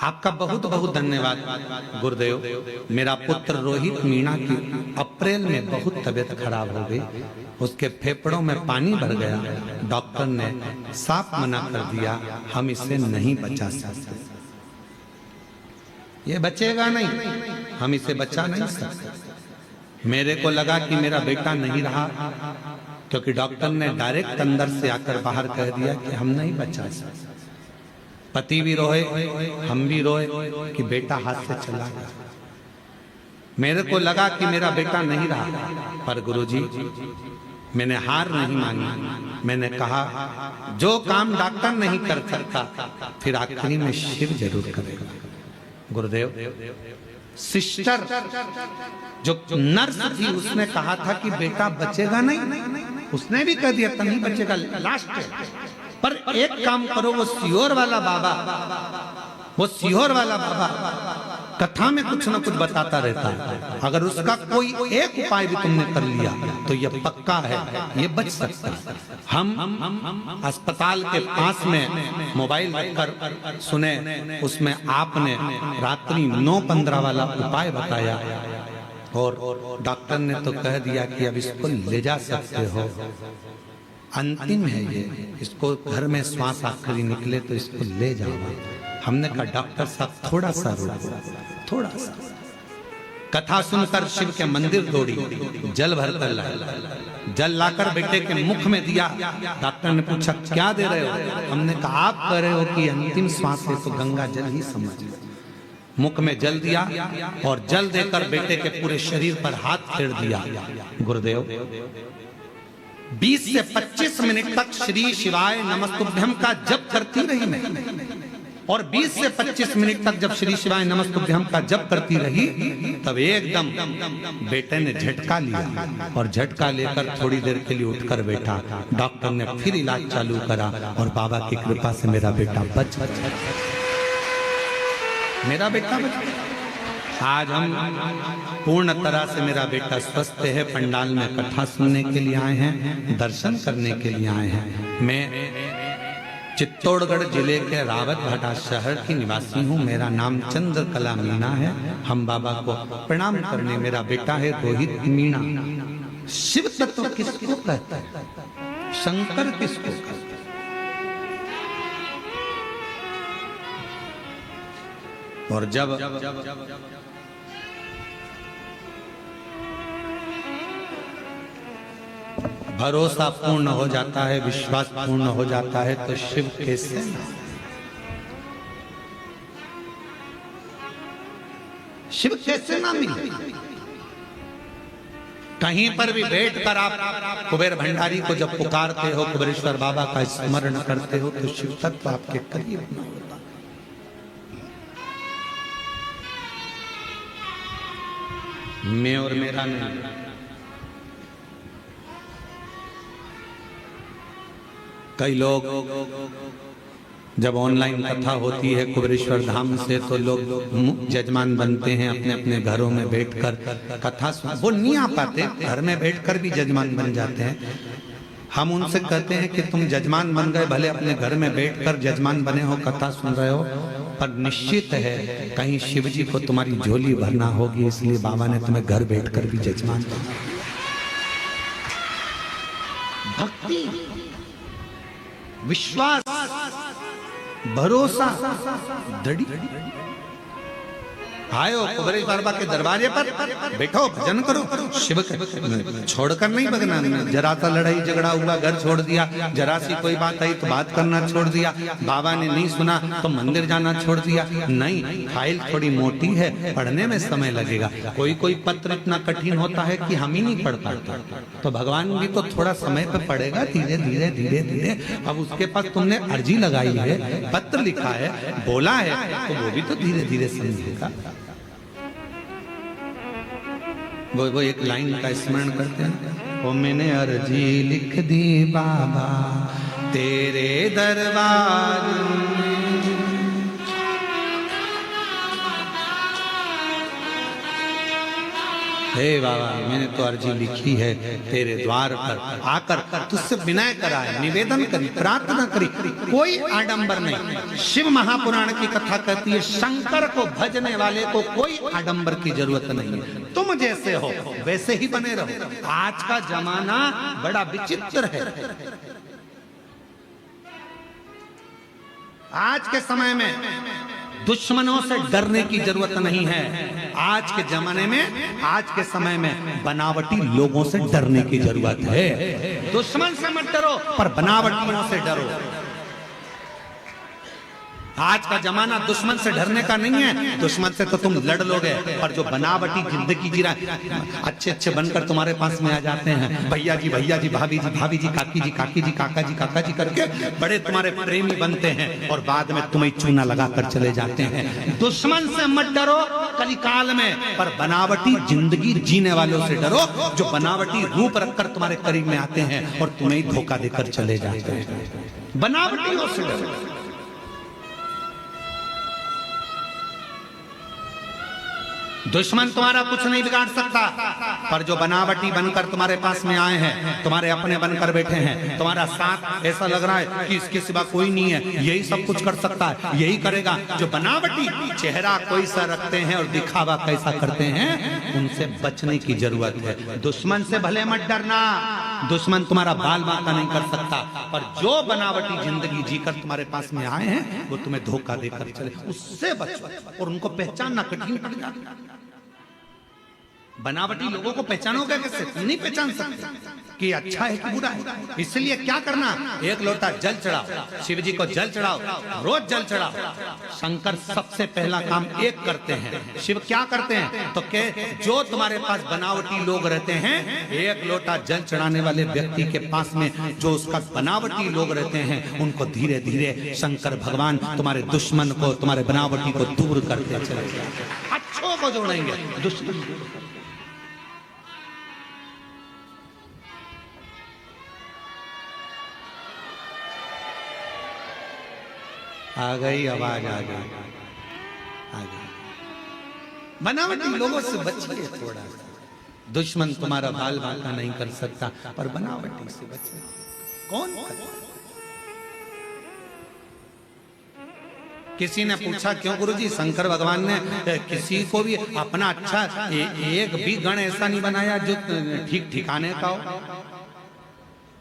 आपका बहुत बहुत धन्यवाद गुरुदेव। मेरा पुत्र रोहित मीणा की अप्रैल में बहुत तबीयत खराब हो गई, उसके फेफड़ों में पानी भर गया। डॉक्टर ने साफ मना कर दिया, हम इसे नहीं बचा सकते, ये बचेगा नहीं, हम इसे बचा नहीं सकते। मेरे को लगा कि मेरा बेटा नहीं रहा, क्योंकि डॉक्टर ने डायरेक्ट अंदर से आकर बाहर कह दिया कि हम नहीं बचा सकते। पति भी रोए, हम भी रोए कि बेटा हाथ से चला गया। मेरे को लगा कि मेरा बेटा नहीं रहा, पर गुरुजी मैंने हार नहीं मानी। मैंने कहा जो काम डॉक्टर नहीं कर सकता फिर आखिरी में शिव जरूर करेगा। गुरुदेव, सिस्टर जो नर्स थी उसने कहा था कि बेटा बचेगा नहीं, उसने भी कह दिया था नहीं बचेगा, लास्ट है। पर एक काम करो, वो सीहोर वाला बाबा, वो सीहोर वाला बाबा कथा में कुछ ना कुछ बताता रहता है, अगर उसका कोई एक उपाय भी तुमने कर लिया तो ये पक्का है, ये बच सकता है। हम अस्पताल के पास में मोबाइल रखकर सुने, उसमें आपने रात्रि 9:15 वाला उपाय बताया और डॉक्टर ने तो कह दिया कि अब इसको ले जा सकते हो, अंतिम है ये, इसको घर में श्वास आखिरी निकले तो इसको ले जाओ। हमने कहा डॉक्टर साहब थोड़ा सा रुको, थोड़ा सा। कथा सुनकर शिव के मंदिर दौड़ी, जल भर कर लाया, जल लाकर बेटे के मुख में दिया। डॉक्टर ने पूछा क्या दे रहे हो? हमने कहा आप कह रहे हो कि अंतिम श्वास है तो गंगा जल ही समझ। मुख में जल दिया और जल देकर बेटे के पूरे शरीर पर हाथ फेर दिया। गुरुदेव 20 से 25 मिनट तक श्री शिवाय नमस्तुभ्यम का जप करती रही मैं। और 20 से 25 मिनट तक जब श्री शिवाय नमस्तुभ्यम का जप करती रही, तब एकदम बेटे ने झटका लिया और झटका लेकर थोड़ी देर के लिए उठकर बैठा। डॉक्टर ने फिर इलाज चालू करा और बाबा की कृपा से मेरा बेटा बच गया। मेरा बेटा बच गया। आज हम पूर्ण तरह से मेरा बेटा स्वस्थ है। पंडाल में कथा सुनने के लिए आए हैं, दर्शन करने के लिए आए हैं। मैं चित्तौड़गढ़ जिले के रावत भाटा शहर की निवासी हूँ। मेरा नाम चंद्रकला मीणा है। हम बाबा को प्रणाम करने, मेरा बेटा है रोहित मीणा। शिव तत्व किसको कहता है? शंकर किसको कहता है? और जब भरोसा पूर्ण हो जाता है, विश्वास पूर्ण हो जाता है, तो शिव कैसे ना? शिव कैसे ना मिले? कहीं पर भी बैठकर आप कुबेर भंडारी को जब पुकारते हो, कुबेरेश्वर बाबा का स्मरण करते हो, तो शिव तत्व आपके करीब न होता। मैं और मेरा नहीं। कई लोग जब ऑनलाइन कथा होती है कुबेरेश्वर धाम से, तो लोग जजमान बनते हैं अपने अपने घरों में बैठकर कथा सुन। वो नहीं आ पाते, घर में बैठकर भी जजमान बन जाते हैं। हम उनसे कहते हैं कि तुम जजमान बन गए, भले अपने घर में बैठकर जजमान बने हो, कथा सुन रहे हो, पर निश्चित है कहीं शिव जी को तुम्हारी झोली भरना होगी, इसलिए बाबा ने तुम्हें घर बैठकर भी जजमान बना। भक्ति, विश्वास, भरोसा, दृढ़। आयो कुबेरेश्वर बाबा के दरवाजे पर बैठो, भजन करो, शिव छोड़कर नहीं भगना। जरा सा लड़ाई झगड़ा हुआ, घर छोड़ दिया। जरा सी कोई बात आई तो बात करना छोड़ दिया। बाबा ने नहीं सुना तो मंदिर जाना छोड़ दिया। नहीं, फाइल थोड़ी मोटी है, पढ़ने में समय लगेगा। कोई कोई पत्र इतना कठिन होता है कि हम ही नहीं पढ़ पाते, तो भगवान भी तो थोड़ा समय पे पढ़ेगा, धीरे धीरे धीरे धीरे। अब उसके पास तुमने अर्जी लगाई है, पत्र लिखा है, बोला है, तो वो भी तो धीरे धीरे समझेगा। वो एक लाइन का स्मरण करते हैं, ओ मैंने अर्जी लिख दी बाबा तेरे दरबार में। हे बाबा, मैंने तो अर्जी लिखी है तेरे द्वार पर आकर तुझसे विनय करा है, निवेदन करी, प्रार्थना करी, कोई आडंबर नहीं। शिव महापुराण की कथा कहती है, शंकर को भजने वाले को कोई आडंबर की जरूरत नहीं है। तुम जैसे हो वैसे ही बने रहो। आज का जमाना बड़ा विचित्र है। आज के समय में दुश्मनों से डरने की जरूरत नहीं है। आज के जमाने में, आज के समय में बनावटी लोगों से डरने की जरूरत है। दुश्मन से मत डरो, पर बनावटियों से डरो। आज का जमाना दुश्मन से डरने का नहीं है। दुश्मन से तो तुम लड़ लोगे, पर जो बनावटी जिंदगी जी रहा है, अच्छे अच्छे बनकर तुम्हारे पास में आ जाते हैं, भैया जी, भाभी जी, काकी जी, काका जी करके बड़े तुम्हारे प्रेमी बनते हैं, और बाद में तुम्हें चूना लगा कर चले जाते हैं। दुश्मन से मत डरो कलिकाल में, पर बनावटी जिंदगी जीने वालों से डरो, जो बनावटी रूप रखकर तुम्हारे करीब में आते हैं और तुम्हें धोखा देकर चले जाते हैं। बनावटियों से डरो। दुश्मन तुम्हारा कुछ नहीं बिगाड़ सकता, पर जो बनावटी बनकर तुम्हारे पास में आए हैं, तुम्हारे अपने बनकर बैठे हैं, तुम्हारा साथ ऐसा लग रहा है कि इसके सिवा कोई नहीं है, यही सब कुछ कर सकता है, यही करेगा, जो बनावटी चेहरा कोई सा रखते हैं और दिखावा कैसा करते हैं, उनसे बचने की जरूरत है। दुश्मन से भले मत डरना, दुश्मन तुम्हारा बाल बांका नहीं कर सकता, पर जो बनावटी जिंदगी जीकर तुम्हारे पास में आए हैं, वो तुम्हें धोखा देकर चले, उससे बचो। और उनको पहचानना कठिन पड़ जाता है। बनावटी लोगों को पहचानोगे कैसे? नहीं पहचान सकते कि अच्छा है कि बुरा है। इसलिए क्या करना, एक लोटा जल चढ़ाओ, शिव जी को जल चढ़ाओ, रोज जल चढ़ाओ। शंकर सबसे पहला काम एक करते हैं। शिव क्या करते हैं तो के जो तुम्हारे पास बनावटी लोग रहते हैं, एक लोटा जल चढ़ाने वाले व्यक्ति के पास में जो उसका बनावटी लोग रहते हैं, उनको धीरे धीरे शंकर भगवान तुम्हारे दुश्मन को, तुम्हारे बनावटी को दूर करते चले जाएंगे, अच्छों को जोड़ेंगे, दुश्मन आ गई, आवाज आ गई। बनावटी लोगों से बचिए थोड़ा। दुश्मन तुम्हारा बाल बांका नहीं कर सकता, पर बनावटी से बचिए। कौन किसी ने पूछा क्यों गुरुजी शंकर भगवान ने किसी को भी अपना अच्छा एक भी गण ऐसा नहीं बनाया जो ठीक ठिकाने का हो?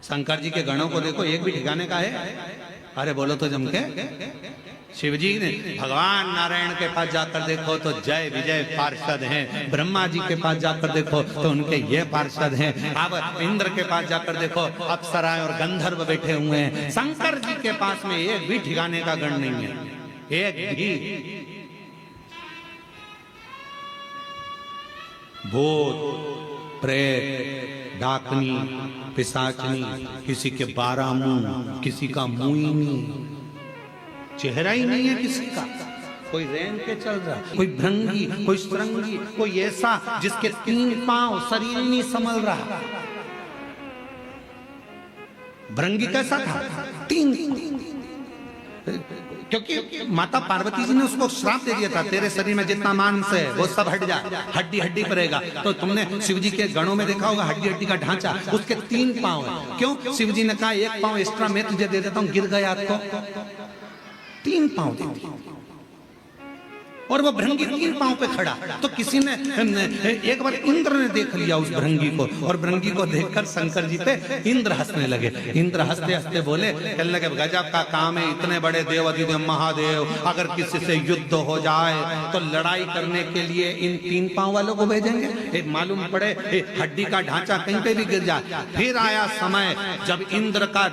शंकर जी के गणों को देखो, एक भी ठिकाने का है? अरे बोलो तो जम के। शिव जी ने भगवान नारायण के पास जाकर देखो तो जय विजय पार्षद हैं, ब्रह्मा जी के पास जाकर देखो तो उनके ये पार्षद हैं, अब इंद्र के पास जाकर देखो अप्सराएं और गंधर्व बैठे हुए हैं। शंकर जी के पास में एक भी ठिकाने का गण नहीं है, एक भी। भूत प्रेत डाकनी पिशाचनी, किसी के 12 मुंह, किसी का मुंह, चेहरा ही नहीं है किसी का। कोई रेंग के चल रहा, कोई भृंगी, कोई श्रृंगी, कोई ऐसा जिसके 3 पांव, शरीर नहीं संभल रहा। भृंगी कैसा था? 3, क्योंकि माता पार्वती जी ने उसको श्राप दे दिया था, तेरे शरीर में जितना मांस है वो सब हट जाए, हड्डी हड्डी पड़ेगा। तो तुमने शिव जी के गणों में देखा होगा हड्डी हड्डी का ढांचा, उसके 3 पांव है। क्यों? शिव जी ने कहा 1 पांव एक्स्ट्रा मैं तुझे दे देता हूं, गिर गया आपको, 3 पांव दे दिए। और वो भृंगी 3 पांव पे खड़ा। तो किसी ने एक बार इंद्र ने देख लिया उस भृंगी को, और भृंगी को देखकर शंकर जी पे इंद्र हंसने लगे। इंद्र हंसते हंसते बोले, कहने लगे गजब का काम है, इतने बड़े देव अधिदेव महादेव अगर किसी से युद्ध हो जाए तो लड़ाई करने के लिए इन 3 पांव वालों को भेजेंगे? मालूम पड़े हड्डी का ढांचा कहीं पे भी गिर जाए। फिर आया समय जब इंद्र का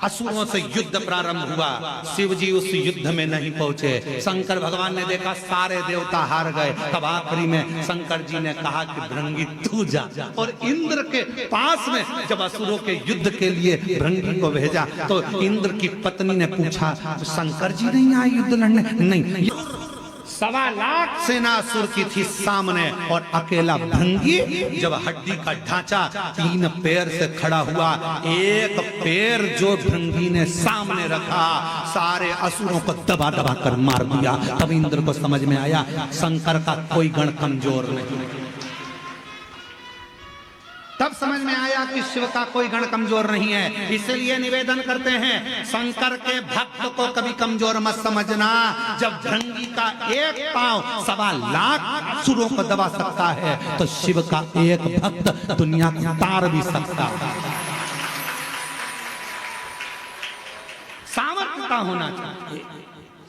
असुरों से युद्ध प्रारंभ हुआ, शिव जी उस युद्ध में नहीं पहुंचे। शंकर भगवान ने देखा सारे देवता हार गए। तब आखिरी में शंकर जी ने कहा कि भृंगी तू जा, और इंद्र के पास में जब असुरों के युद्ध के लिए भृंगी को भेजा तो इंद्र की पत्नी ने पूछा, शंकर जी नहीं आए युद्ध लड़ने? नहीं, 1.25 लाख सेना असुर की थी सामने, और अकेला भृंगी जब हड्डी का ढांचा 3 पैर से खड़ा हुआ, एक पैर जो भृंगी ने सामने रखा, सारे असुरों को दबा दबा कर मार दिया। तब इंद्र को समझ में आया शंकर का कोई गण कमजोर नहीं। तब समझ में आया कि शिव का कोई गण कमजोर नहीं है। इसलिए निवेदन करते हैं शंकर के भक्त को कभी कमजोर मत समझना। जब भृंगी का 1 पांव 1.25 लाख असुरों को दबा सकता है, तो शिव का एक भक्त दुनिया को तार भी सकता है। सामर्थ्य का होना चाहिए।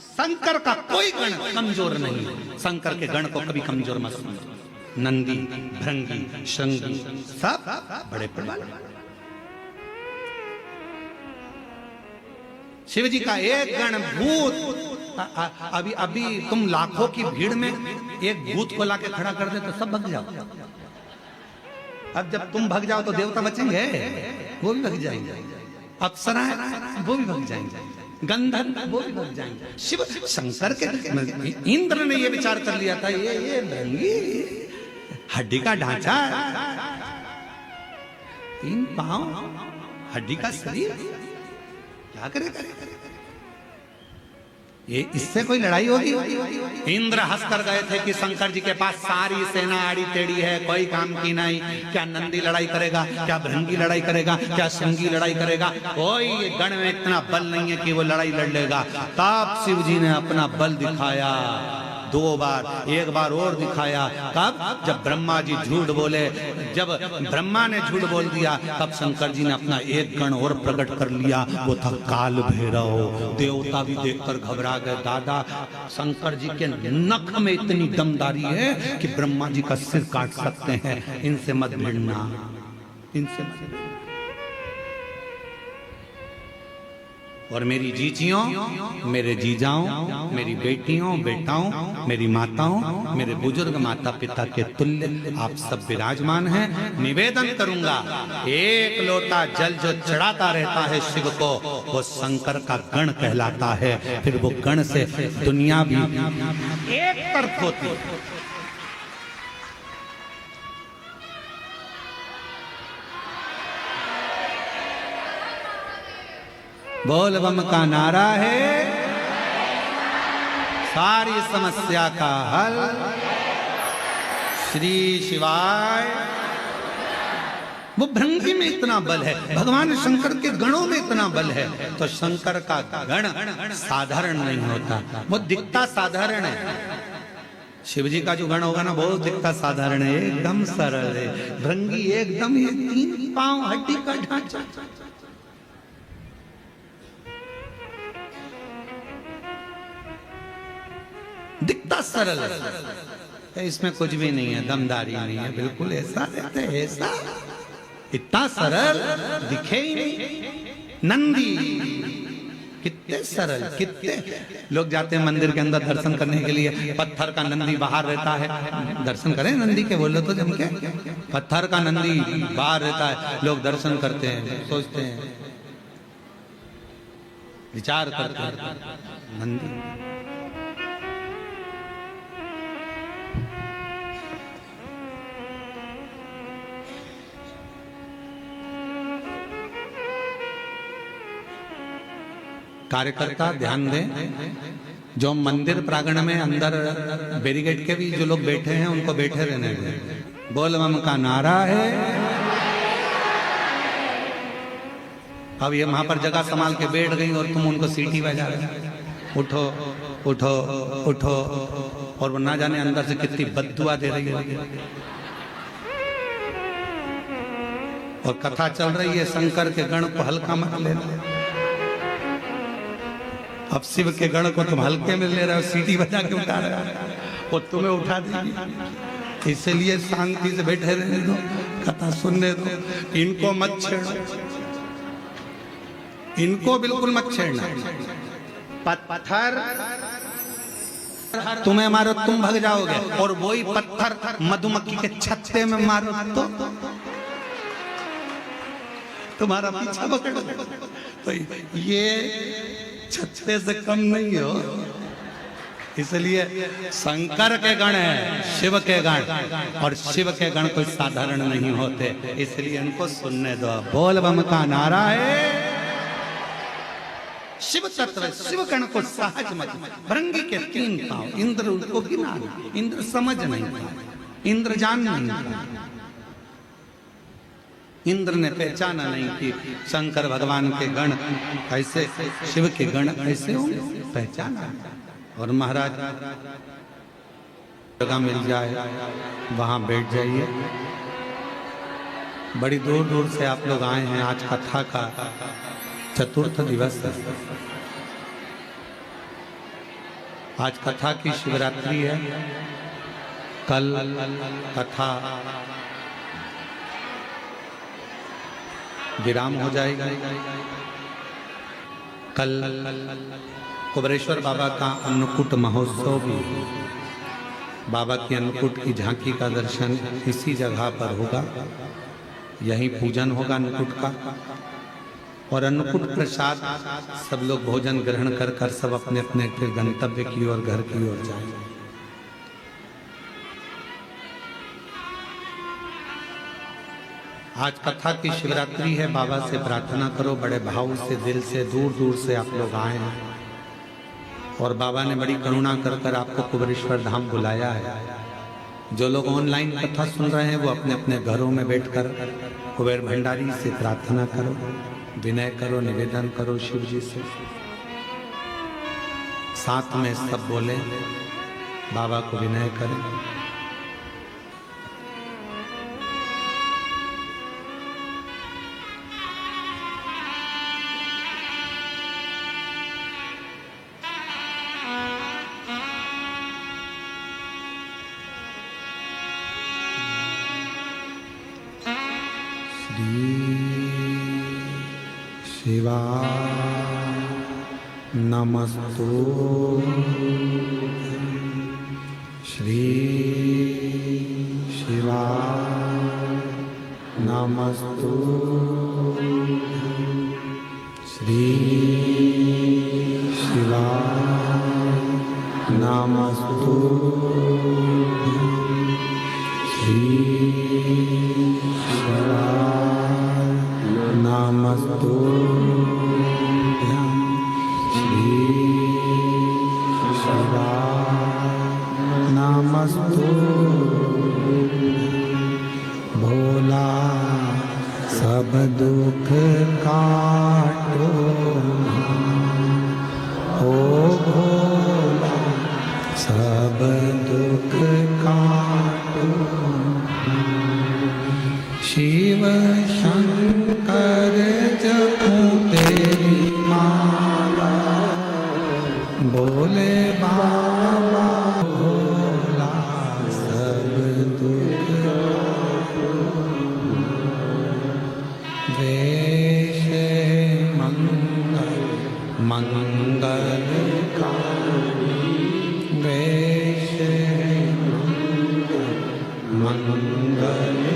शंकर का कोई गण कमजोर नहीं है। शंकर के गण को कभी कमजोर मत समझो। नंदी, भृंगी, श्रृंगी सब बड़े प्रबल। शिव जी का एक गण भूत, अभी तुम लाखों की भीड़ में एक भूत को लाके खड़ा कर दे तो सब भग जाओ। अब जब तुम भग जाओ तो देवता बचेंगे? वो भी भग जाएंगे। अप्सराएं वो भी भग जाएंगे, गंधर्व वो भी भग जाएंगे। शिव शंकर के इंद्र ने ये विचार कर लिया था, ये भृंगी हड्डी का ढांचा, 3 पांव, हड्डी का शरीर, क्या करेगा? ये इससे कोई लड़ाई होगी? इंद्र हंस कर गए थे कि शंकर जी के पास सारी सेना आड़ी टेढ़ी है, कोई काम की नहीं। क्या नंदी लड़ाई करेगा? क्या भृंगी लड़ाई करेगा? क्या श्रृंगी लड़ाई करेगा? कोई गण में इतना बल नहीं है कि वो लड़ाई लड़ लेगा। तब शिव जी ने अपना बल दिखाया। 2 बार, एक बार और दिखाया। कब? जब ब्रह्मा जी झूठ बोले, जब ब्रह्मा ने झूठ बोल दिया, तब शंकर जी ने अपना एक गण और प्रकट कर लिया, वो था काल भैरव। देवता भी देखकर घबरा गए। दादा, शंकर जी के नख में इतनी दमदारी है कि ब्रह्मा जी का सिर काट सकते हैं। इनसे मत भिड़ना, इनसे मत भिड़ना। और मेरी जीजियों, मेरे जीजाओं, मेरी बेटियों, बेटाओं, मेरी माताओं, मेरे बुजुर्ग माता पिता के तुल्य आप सब विराजमान हैं। निवेदन करूंगा, एक लोटा जल जो चढ़ाता रहता है शिव को, वो शंकर का गण कहलाता है। फिर वो गण से दुनिया भी एक तरफ होती है। बोल बम का नारा है, सारी समस्या का हल श्री शिवाय। वो भृंगी में इतना बल है, भगवान शंकर के गणों में इतना बल है, तो शंकर का गण साधारण नहीं होता, वो दिखता साधारण है। शिव जी का जो गण होगा ना, बहुत दिखता साधारण है, एकदम सरल है। भृंगी एकदम ये 3 पांव हड्डी का ढांचा, दिखता सरल है, इसमें कुछ भी नहीं है, दमदारी नहीं है, बिल्कुल ऐसा रहता है, ऐसा इतना सरल दिखे ही नहीं। नंदी कितने सरल, कितने लोग जाते हैं मंदिर के अंदर दर्शन करने के लिए, पत्थर का नंदी बाहर रहता है। दर्शन करें नंदी के, बोलो तो जम के, पत्थर का नंदी बाहर रहता है, लोग दर्शन करते हैं, सोचते हैं, विचार करते हैं, नंदी कार्यकर्ता ध्यान दें, जो मंदिर प्रांगण में अंदर बैरिकेड के भी जो लोग बैठे हैं उनको बैठे रहने दें। बोल बम का नारा है। अब ये वहां पर जगह संभाल के बैठ गई और तुम उनको सीटी बजा रहे, उठो उठो उठो, और वो ना जाने अंदर से कितनी बद्दुआ दे रही है। और कथा चल रही है, शंकर के गण को हल्का मत लेना। अब शिव के गण को तुम हल्के में ले रहे हो, सीटी बजा के उठा रहे हो, और तुम्हें उठा देगी। इसलिए शांति से बैठे रहने दो, कथा सुनने दो, इनको मत छेड़ो, इनको बिल्कुल मत छेड़ना। पत्थर तुम्हें मारो तुम भग जाओगे, और वही पत्थर मधुमक्खी के छत्ते में मारो तो तुम्हारा पीछा पकड़। तो ये छत्ते से कम नहीं हो, इसलिए शंकर के गण है, शिव के गण, और शिव के गण कोई साधारण नहीं होते, इसलिए इनको सुनने दो। बोल बम का नारा है, शिव तत्व, शिव गण को सहज मत। भृंगी के 3 पांव, इंद्र उनको गिना, इंद्र समझ नहीं पाया, इंद्र जान नहीं पाया, इंद्र ने पहचाना नहीं कि शंकर भगवान के गण ऐसे, शिव के गण ऐसे होंगे, पहचाना। और महाराज जगह मिल जाए वहां बैठ जाइए। बड़ी दूर दूर से आप लोग आए हैं, आज कथा का 4th दिवस है। आज कथा की शिवरात्रि है, कल कथा विराम हो जाएगा। कल कुबरेश्वर बाबा का अन्नकूट महोत्सव भी, बाबा की अन्नकूट की झांकी का दर्शन इसी जगह पर होगा, यहीं पूजन होगा अन्नकूट का। और अन्नकूट प्रसाद सब लोग भोजन ग्रहण कर कर सब अपने अपने फिर गंतव्य की ओर, घर की ओर जाएंगे। आज कथा की शिवरात्रि है, बाबा से प्रार्थना करो, बड़े भाव से, दिल से, दूर दूर से आप लोग आए हैं, और बाबा ने बड़ी करुणा कर कर आपको कुबरेश्वर धाम बुलाया है। जो लोग ऑनलाइन कथा सुन रहे हैं वो अपने अपने घरों में बैठकर कुबेर भंडारी से प्रार्थना करो, विनय करो, निवेदन करो शिव जी से। साथ में सब बोले, बाबा को विनय करें। शिवा नमस्तु श्री शिवा नमस्तु श्री शिवा नमस्तु श्री शिवा नमस्तु श्री शिवा नमस्तु भोला सब दुख काटो ओ भोला सब दुख काटो शिव शंकर जपूं तेरी माला बोले बाबा भोला सब दुख वेश मंगल मंगलकारी वेश मंगलकारी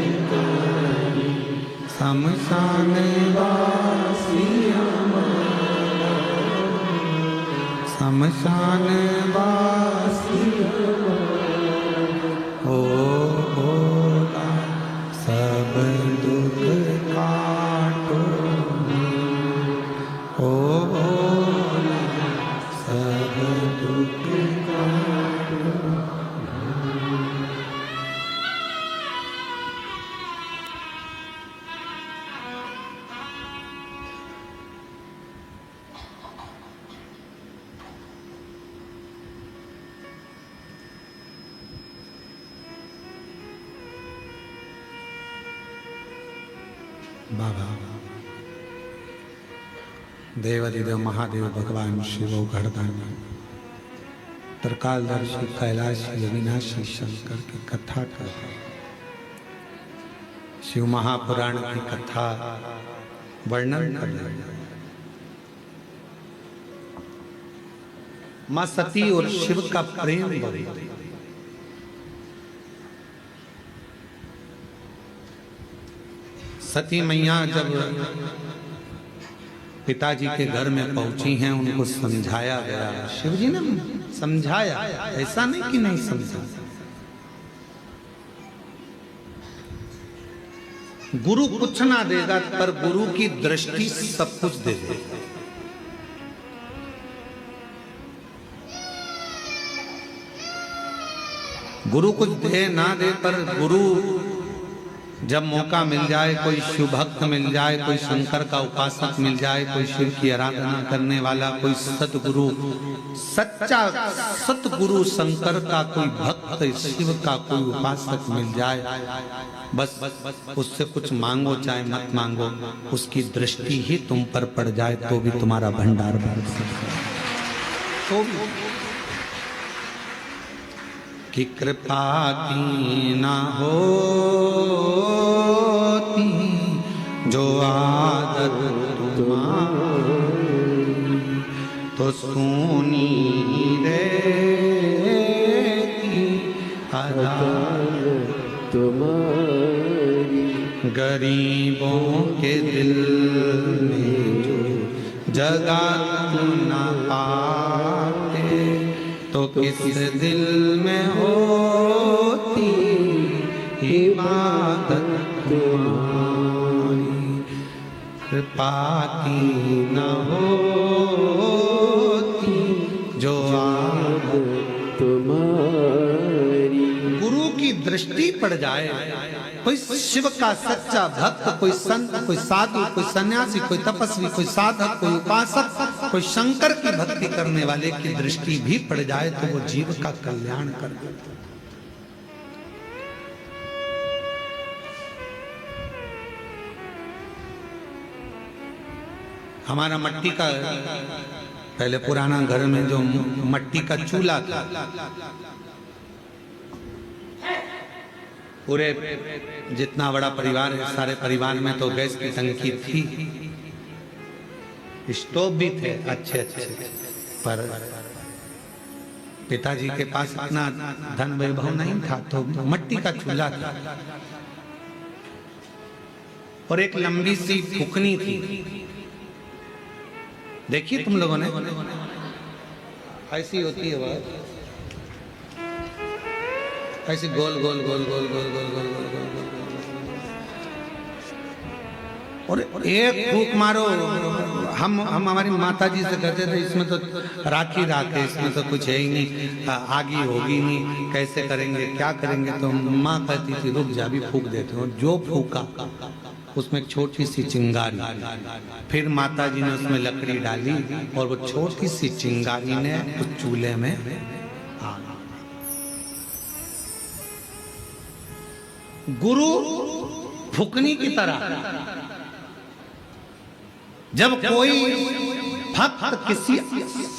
शमशान वासी शमशान वासी ओ भोला सब दुख काटो ओ भोला सब दुख काटो। बाबा देवादिदेव महादेव भगवान शिव घड़दानी त्रिकालदर्शी कैलाशी अविनाशी शंकर की कथा कर शिव महापुराण की कथा वर्णन कर मां सती और शिव का प्रेम बढ़े। सती मैया जब पिताजी के घर में पहुंची हैं उनको समझाया गया, शिव जी ने समझाया, ऐसा नहीं कि नहीं समझा। गुरु कुछ ना देगा पर गुरु की दृष्टि सब कुछ दे देगा। गुरु कुछ दे ना दे पर गुरु जब मौका मिल जाए, कोई शिव भक्त मिल जाए, कोई शंकर का उपासक मिल जाए, कोई शिव की आराधना करने वाला, कोई सतगुरु, सच्चा सतगुरु शंकर का कोई भक्त, शिव का कोई उपासक मिल जाए, बस उससे कुछ मांगो चाहे मत मांगो, उसकी दृष्टि ही तुम पर पड़ जाए तो भी तुम्हारा भंडार भर सकता है। तो कि कृपा की ना होती जो आदत तुम्हारी तो सुनी रहती अदालत तुम्हारी। गरीबों के दिल में जो जगह तुम ना पाते तो किस दिल में होती इबादत तुम्हारी। कृपा की न होती जो आदत तुम्हारी। गुरु की दृष्टि पड़ जाए, कोई शिव का सच्चा भक्त, कोई संत, कोई साधु, कोई सन्यासी, कोई तपस्वी, कोई साधक, कोई उपासक कोई शंकर की भक्ति करने वाले की दृष्टि भी पड़ जाए तो वो जीव का कल्याण कर देता है। हमारा मट्टी का पहले पुराना घर में जो मट्टी का चूल्हा था, पूरे जितना बड़ा परिवार है सारे परिवार में तो गैस की टंकी थी, स्टोव भी थे अच्छे अच्छे, पर पिताजी के पास इतना धन वैभव नहीं था तो मट्टी का चूल्हा था और एक लंबी सी फुकनी थी। देखिए तुम लोगों ने, ऐसी होती है वह, ऐसी गोल गोल गोल गोल गोल गोल गोल गोल गोल गोल, और एक फूक मारो। हम हमारी माता जी से कहते थे इसमें तो राखी राख है, इसमें तो कुछ है ही नहीं, आगी होगी नहीं, कैसे करेंगे क्या करेंगे। तो माँ कहती थी रुक जा भी फूक देते हो। जो फूका उसमें एक छोटी सी चिंगारी, फिर माता जी ने उसमें लकड़ी डाली और वो छोटी सी चिंगारी ने उस चूल्हे में गुरु फुकनी की तरह जब कोई भक्त किसी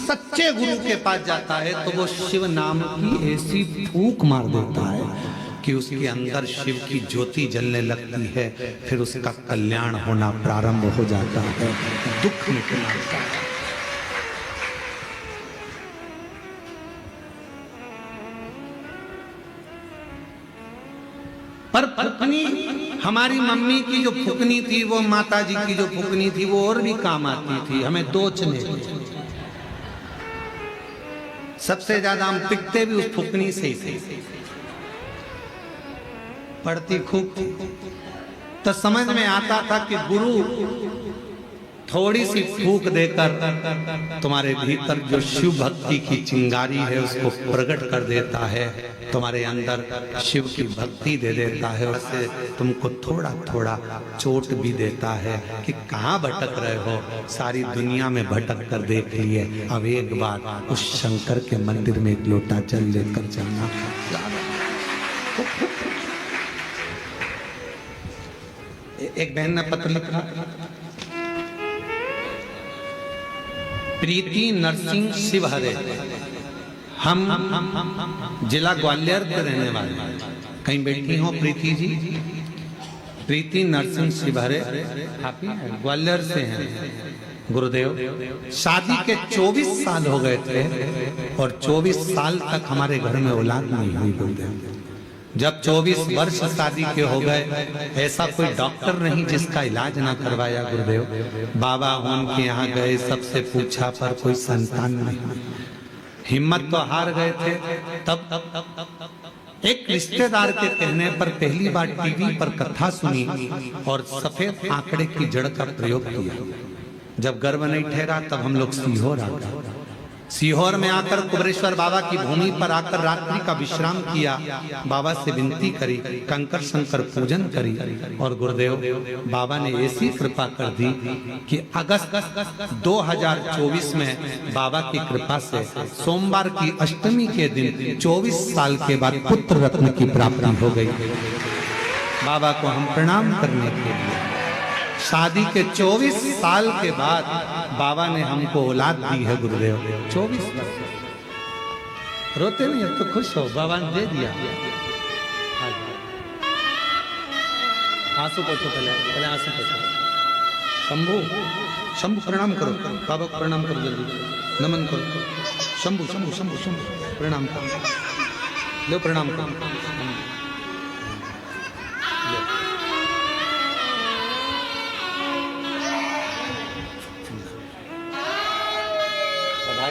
सच्चे गुरु के पास जाता है तो वो शिव नाम की ऐसी फूंक मार देता है कि उसके अंदर शिव की ज्योति जलने लगती है, फिर उसका कल्याण होना प्रारंभ हो जाता है, दुख मिटना लगता है। पर फुकनी हमारी मम्मी की जो फुकनी थी, वो माता जी की जो फुकनी थी, वो और भी काम आती थी, हमें दोचने। सबसे ज्यादा हम पिटते भी उस फुकनी से ही थे, पड़ती खूब। तो समझ में आता था कि गुरु थोड़ी सी फूंक देकर तुम्हारे भीतर जो शिव भक्ति की चिंगारी है उसको प्रकट कर देता है, तुम्हारे अंदर शिव की भक्ति दे देता है, उससे तुमको थोड़ा थोड़ा चोट भी देता है कि कहाँ भटक रहे हो, सारी दुनिया में भटक कर देख लिए, अब एक बार उस शंकर के मंदिर में एक लोटा जल लेकर चलना। एक बहन ने पत्र लिखा, प्रीति नरसिंह शिवहरे, हम जिला ग्वालियर के रहने वाले हैं। कहीं बैठी हो प्रीति जी? प्रीति नरसिंह शिवहरे आप ही ग्वालियर से हैं। गुरुदेव, शादी के 24 साल हो गए थे और 24 साल तक हमारे घर में औलाद नहीं हुई। गुरुदेव, जब 24 वर्ष शादी के हो गए, ऐसा कोई डॉक्टर नहीं जिसका इलाज ना करवाया। गुरुदेव, बाबा उनके यहाँ गए, सबसे पूछा पर कोई संतान नहीं, हिम्मत तो हार गए थे। तब एक रिश्तेदार के कहने पर पहली बार टीवी पर कथा सुनी और सफेद आंकड़े की जड़ का प्रयोग किया। जब गर्भ नहीं ठहरा तब हम लोग सीहोर आ गए। सीहोर में आकर कुबरेश्वर बाबा की भूमि पर आकर रात्रि का विश्राम किया, बाबा से विनती करी, कंकर शंकर पूजन करी और गुरुदेव बाबा ने ऐसी कृपा कर दी कि अगस्त 2024 में बाबा की कृपा से सोमवार की अष्टमी के दिन 24 साल के बाद पुत्र रत्न की प्राप्ति हो गई। बाबा को हम प्रणाम करने के लिए शादी के 24 साल के बाद बाबा ने हमको औलाद दी है। गुरुदेव, 24 वर्ष। रोते नहीं अब तो खुश हो, बाबा ने दे दिया। आंसू पोछो, पहले आंसू पोछो। शंभू, शंभू प्रणाम करो, बाबा को प्रणाम करो, जल्दी नमन करो। शंभू शंभू शंभू शंभू प्रणाम करो, लो प्रणाम करो।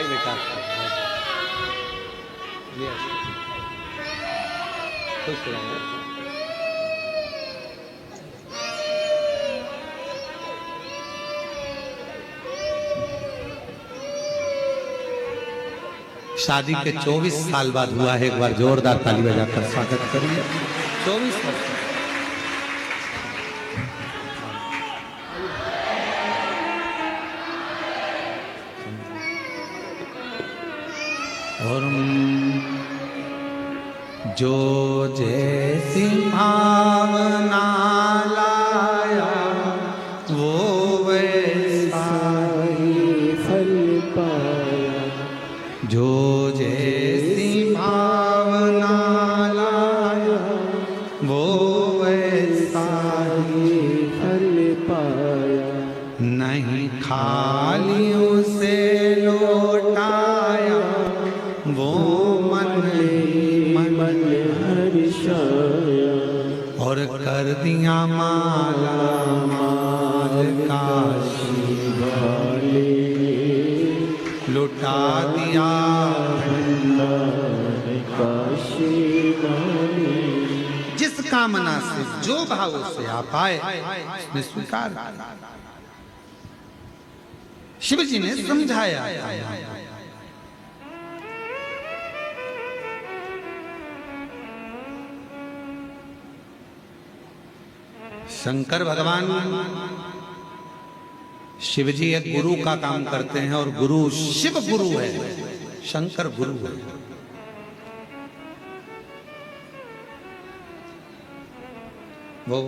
बेटा खुश रहेंगे। शादी के 24 साल बाद हुआ है। एक बार जोरदार ताली बजाकर स्वागत करिए। 24 वर्ष और जो जैसी भावना लाया वो वैसा ही फल पाया। जो जैसी भावना लाया वो वैसा ही फल पाया। नहीं खाली उसे लौटाया वो मन हर्षाया। और कर दिया माला माल काशी वाले लुटा दिया भंडार काशी वाले। जिस कामना से जो भाव से आप आए उसने स्वीकार किया। शिव जी ने समझाया। शंकर भगवान शिव जी एक गुरु का काम करते हैं और गुरु शिव गुरु है, शंकर गुरु है। वो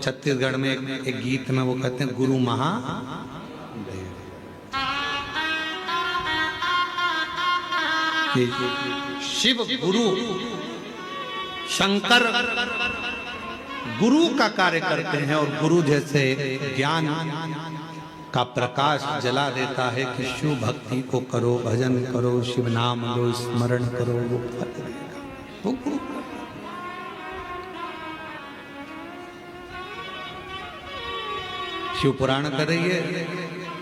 छत्तीसगढ़ में एक गीत में वो कहते हैं गुरु महा शिव गुरु शंकर गुरु का कार्य करते हैं और गुरु जैसे ज्ञान का प्रकाश जला देता है कि शिव भक्ति को करो, भजन करो, शिव नाम लो, स्मरण करो, वो फल देगा। वो गुरु शिव पुराण कर रही है।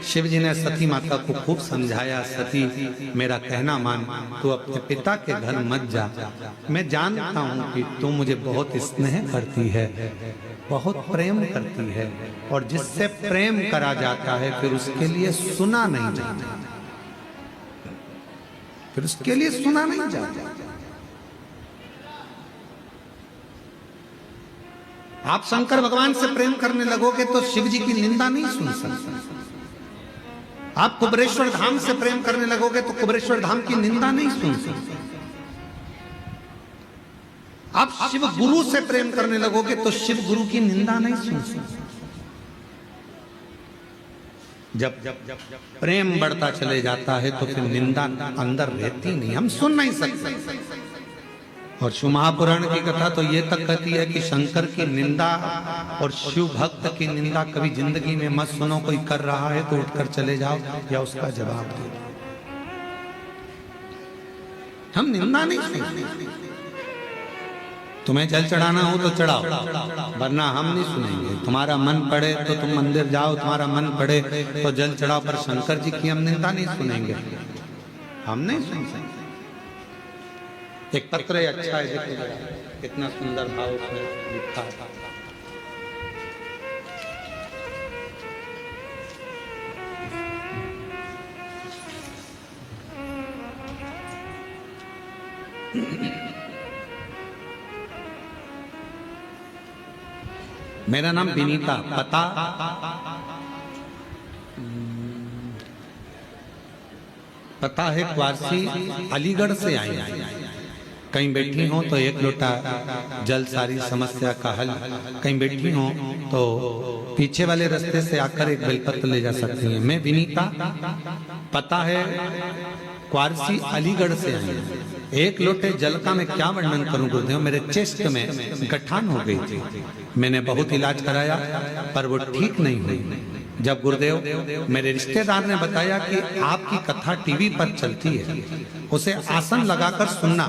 शिव जी ने सती माता को खूब समझाया, सती मेरा कहना मान, तू अपने पिता के घर मत जा। मैं जानता हूं कि तू मुझे बहुत स्नेह करती है, बहुत प्रेम करती है, और जिससे प्रेम करा जाता है फिर उसके लिए सुना नहीं जाता, फिर उसके लिए सुना नहीं जाता। आप शंकर भगवान से प्रेम करने लगोगे तो शिव जी की निंदा नहीं सुन सकते। आप कुबरेश्वर धाम से प्रेम करने लगोगे तो कुबरेश्वर धाम की निंदा नहीं सुन सकते। आप शिव गुरु से प्रेम करने लगोगे तो शिव गुरु की निंदा नहीं सुन सकते। जब प्रेम बढ़ता चले जाता है तो फिर निंदा अंदर रहती नहीं, हम सुन नहीं सकते। और शिव महापुराण की कथा तो ये तक कहती है कि शंकर की निंदा और शिव भक्त की निंदा कभी जिंदगी में मत सुनो। कोई कर रहा है तो उठकर चले जाओ या उसका जवाब दो। हम निंदा नहीं सुनते। तुम्हें जल चढ़ाना हो तो चढ़ाओ, वरना हम नहीं सुनेंगे। तुम्हारा मन पड़े तो तुम मंदिर जाओ, तुम्हारा मन पड़े तो जल चढ़ाओ, पर शंकर जी की हम निंदा नहीं सुनेंगे, हम नहीं सुन सकते। एक पत्र अच्छा है, देखो कितना सुंदर भाव उसमें लिखा है। मेरा नाम विनीता, पता है क्वारसी, अलीगढ़ से आई। कहीं बैठी हो तो एक लोटा जल सारी समस्या का हल, कहीं बैठी हो तो पीछे वाले रास्ते से आकर एक बेलपत्र ले जा सकती हैं। मैं विनीता, पता है क्वारसी, अलीगढ़ से आई। एक लोटे जल का मैं क्या वर्णन करूं गुरुदेव, मेरे चेस्ट में गठान हो गई थी। मैंने बहुत इलाज कराया पर वो ठीक नहीं हुई। जब गुरुदेव मेरे रिश्तेदार ने बताया कि आपकी कथा टीवी पर चलती है, उसे आसन लगाकर सुनना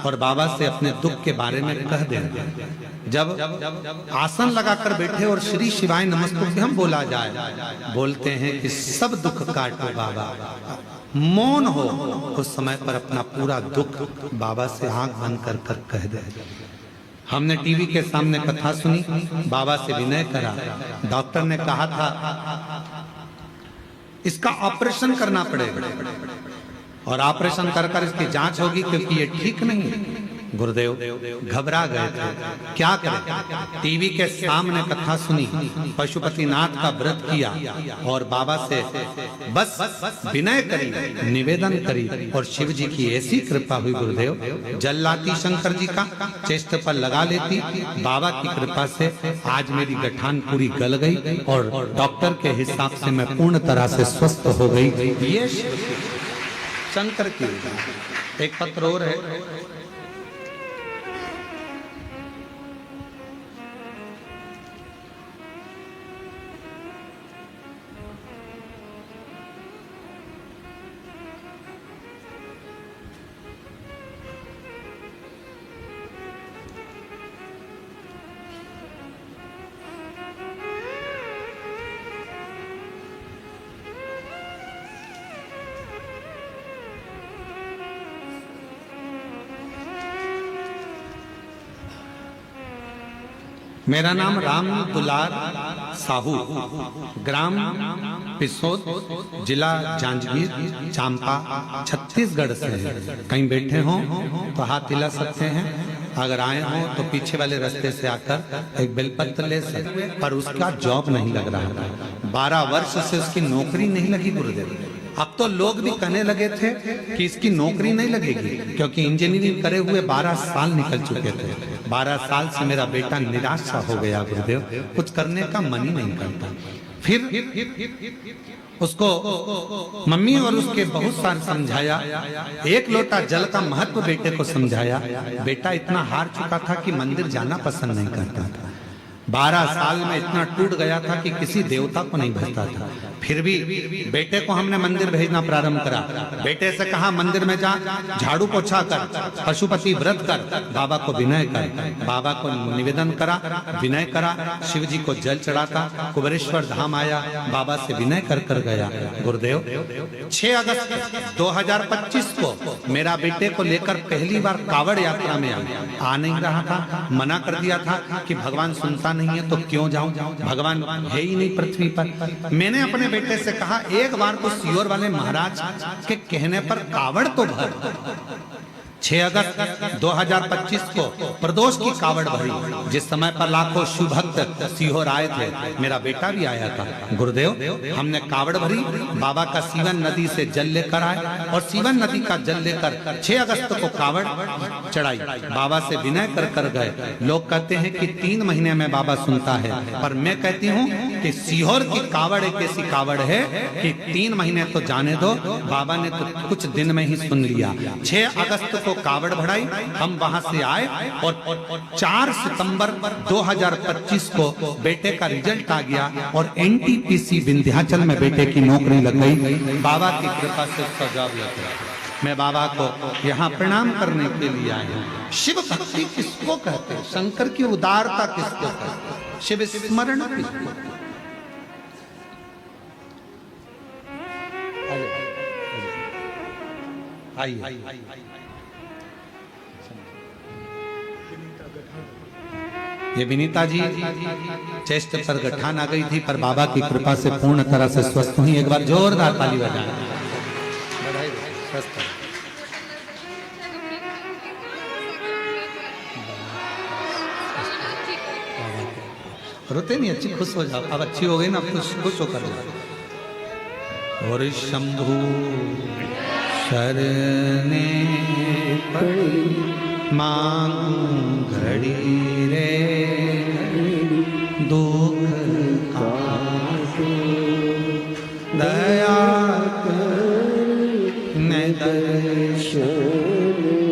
और बाबा से अपने दुख के बारे में कह देना। जब आसन लगाकर बैठे और श्री शिवाय नमस्तुभ्यं हम बोला जाए, बोलते हैं कि सब दुख काटो बाबा, मौन हो, उस समय पर अपना पूरा दुख बाबा से आंख बंद कर कर कह दे। हमने टीवी के सामने कथा सुनी, बाबा से विनय करा। डॉक्टर ने कहा था इसका ऑपरेशन करना पड़ेगा और ऑपरेशन कर कर इसकी जांच होगी क्योंकि ये ठीक नहीं है। गुरुदेव घबरा गए थे, क्या करें। टीवी के सामने कथा सुनी, पशुपतिनाथ का व्रत किया और बाबा से बस विनय करी, निवेदन करी और शिव जी की ऐसी कृपा हुई गुरुदेव, जल लाती शंकर जी का, चेस्ट पर लगा लेती, बाबा की कृपा से आज मेरी गठान पूरी गल गई और डॉक्टर के हिसाब से मैं पूर्ण तरह से स्वस्थ हो गई। ये शंकर की एक पत्र और है, मेरा नाम राम दुलार साहू, ग्राम पिसोद, जिला जांजगीर चांपा, छत्तीसगढ़ से है। कहीं बैठे हों तो हाथ हिला सकते हैं, अगर आए हों तो पीछे वाले रास्ते से आकर एक बेलपत्र ले सकते हैं। पर उसका जॉब नहीं लग रहा था, 12 वर्ष से उसकी नौकरी नहीं लगी गुरुदेव। अब तो लोग भी कहने लगे थे कि इसकी नौकरी नहीं लगेगी, क्योंकि इंजीनियरिंग करे हुए 12 साल निकल चुके थे। 12 साल से मेरा बेटा निराश सा हो गया गुरुदेव, कुछ करने का मन ही नहीं करता। फिर उसको मम्मी और उसके बहुत सारे समझाया, एक लोटा जल का महत्व बेटे को समझाया। बेटा इतना हार चुका था कि मंदिर जाना पसंद नहीं करता था। 12 साल में इतना टूट गया था कि किसी देवता को नहीं भजता था। फिर भी बेटे को हमने मंदिर भेजना प्रारंभ करा। बेटे से कहा मंदिर में जा, झाड़ू पोछा कर, पशुपति व्रत कर, बाबा को विनय कर। बाबा को निवेदन करा, विनय करा, शिव जी को जल चढ़ाता, कुबेरेश्वर धाम आया, बाबा से विनय कर गया। गुरुदेव 6 अगस्त 2025 को मेरा बेटे को लेकर पहली बार कावड़ यात्रा में आ नहीं रहा था। मना कर दिया था कि भगवान सुनता नहीं है तो क्यों जाऊं, भगवान है ही नहीं पृथ्वी पर। मैंने अपने बेटे से कहा एक बार तो सियोर वाले महाराज के कहने पर कावड़ तो भर। 6 अगस्त 2025 को प्रदोष की कावड़ भरी, जिस समय पर लाखों शिव भक्त सीहोर आए थे, मेरा बेटा भी आया था। गुरुदेव हमने कावड़ भरी, बाबा का सीवन नदी से जल लेकर आए और सीवन नदी का जल लेकर 6 अगस्त को कावड़ चढ़ाई, बाबा से विनय कर गए। लोग कहते हैं कि 3 महीने में बाबा सुनता है, पर मैं कहती हूँ कि सीहोर की कावड़ एक ऐसी कावड़ है कि 3 महीने तो जाने दो, बाबा ने तो कुछ दिन में ही सुन लिया। 6 अगस्त को कावड़ बढ़ाई, हम वहां से आए और 4 सितंबर 2025 को बेटे का रिजल्ट आ गया और एनटीपीसी विंध्याचल में बेटे की नौकरी लग गई। बाबा की कृपा से उसका जॉब लग गया। मैं बाबा को यहाँ प्रणाम करने के लिए आया हूँ। शिव भक्ति किसको कहते हैं, शंकर की उदारता किसको कहते हैं, शिव स्मरण किसको? आइए ये विनीता जी चेस्ट पर गठान आ गई थी, पर बाबा की कृपा से पूर्ण तरह से स्वस्थ हुई। एक बार जोरदार ताली बजाएं। रोते नहीं, अच्छी खुश हो जाओ। अब अच्छी हो गई ना, अब खुश होकर जाओ। और शंभु शरणे पड़ी मांग घड़ी रे, दुख काटो दया कर न दर्शन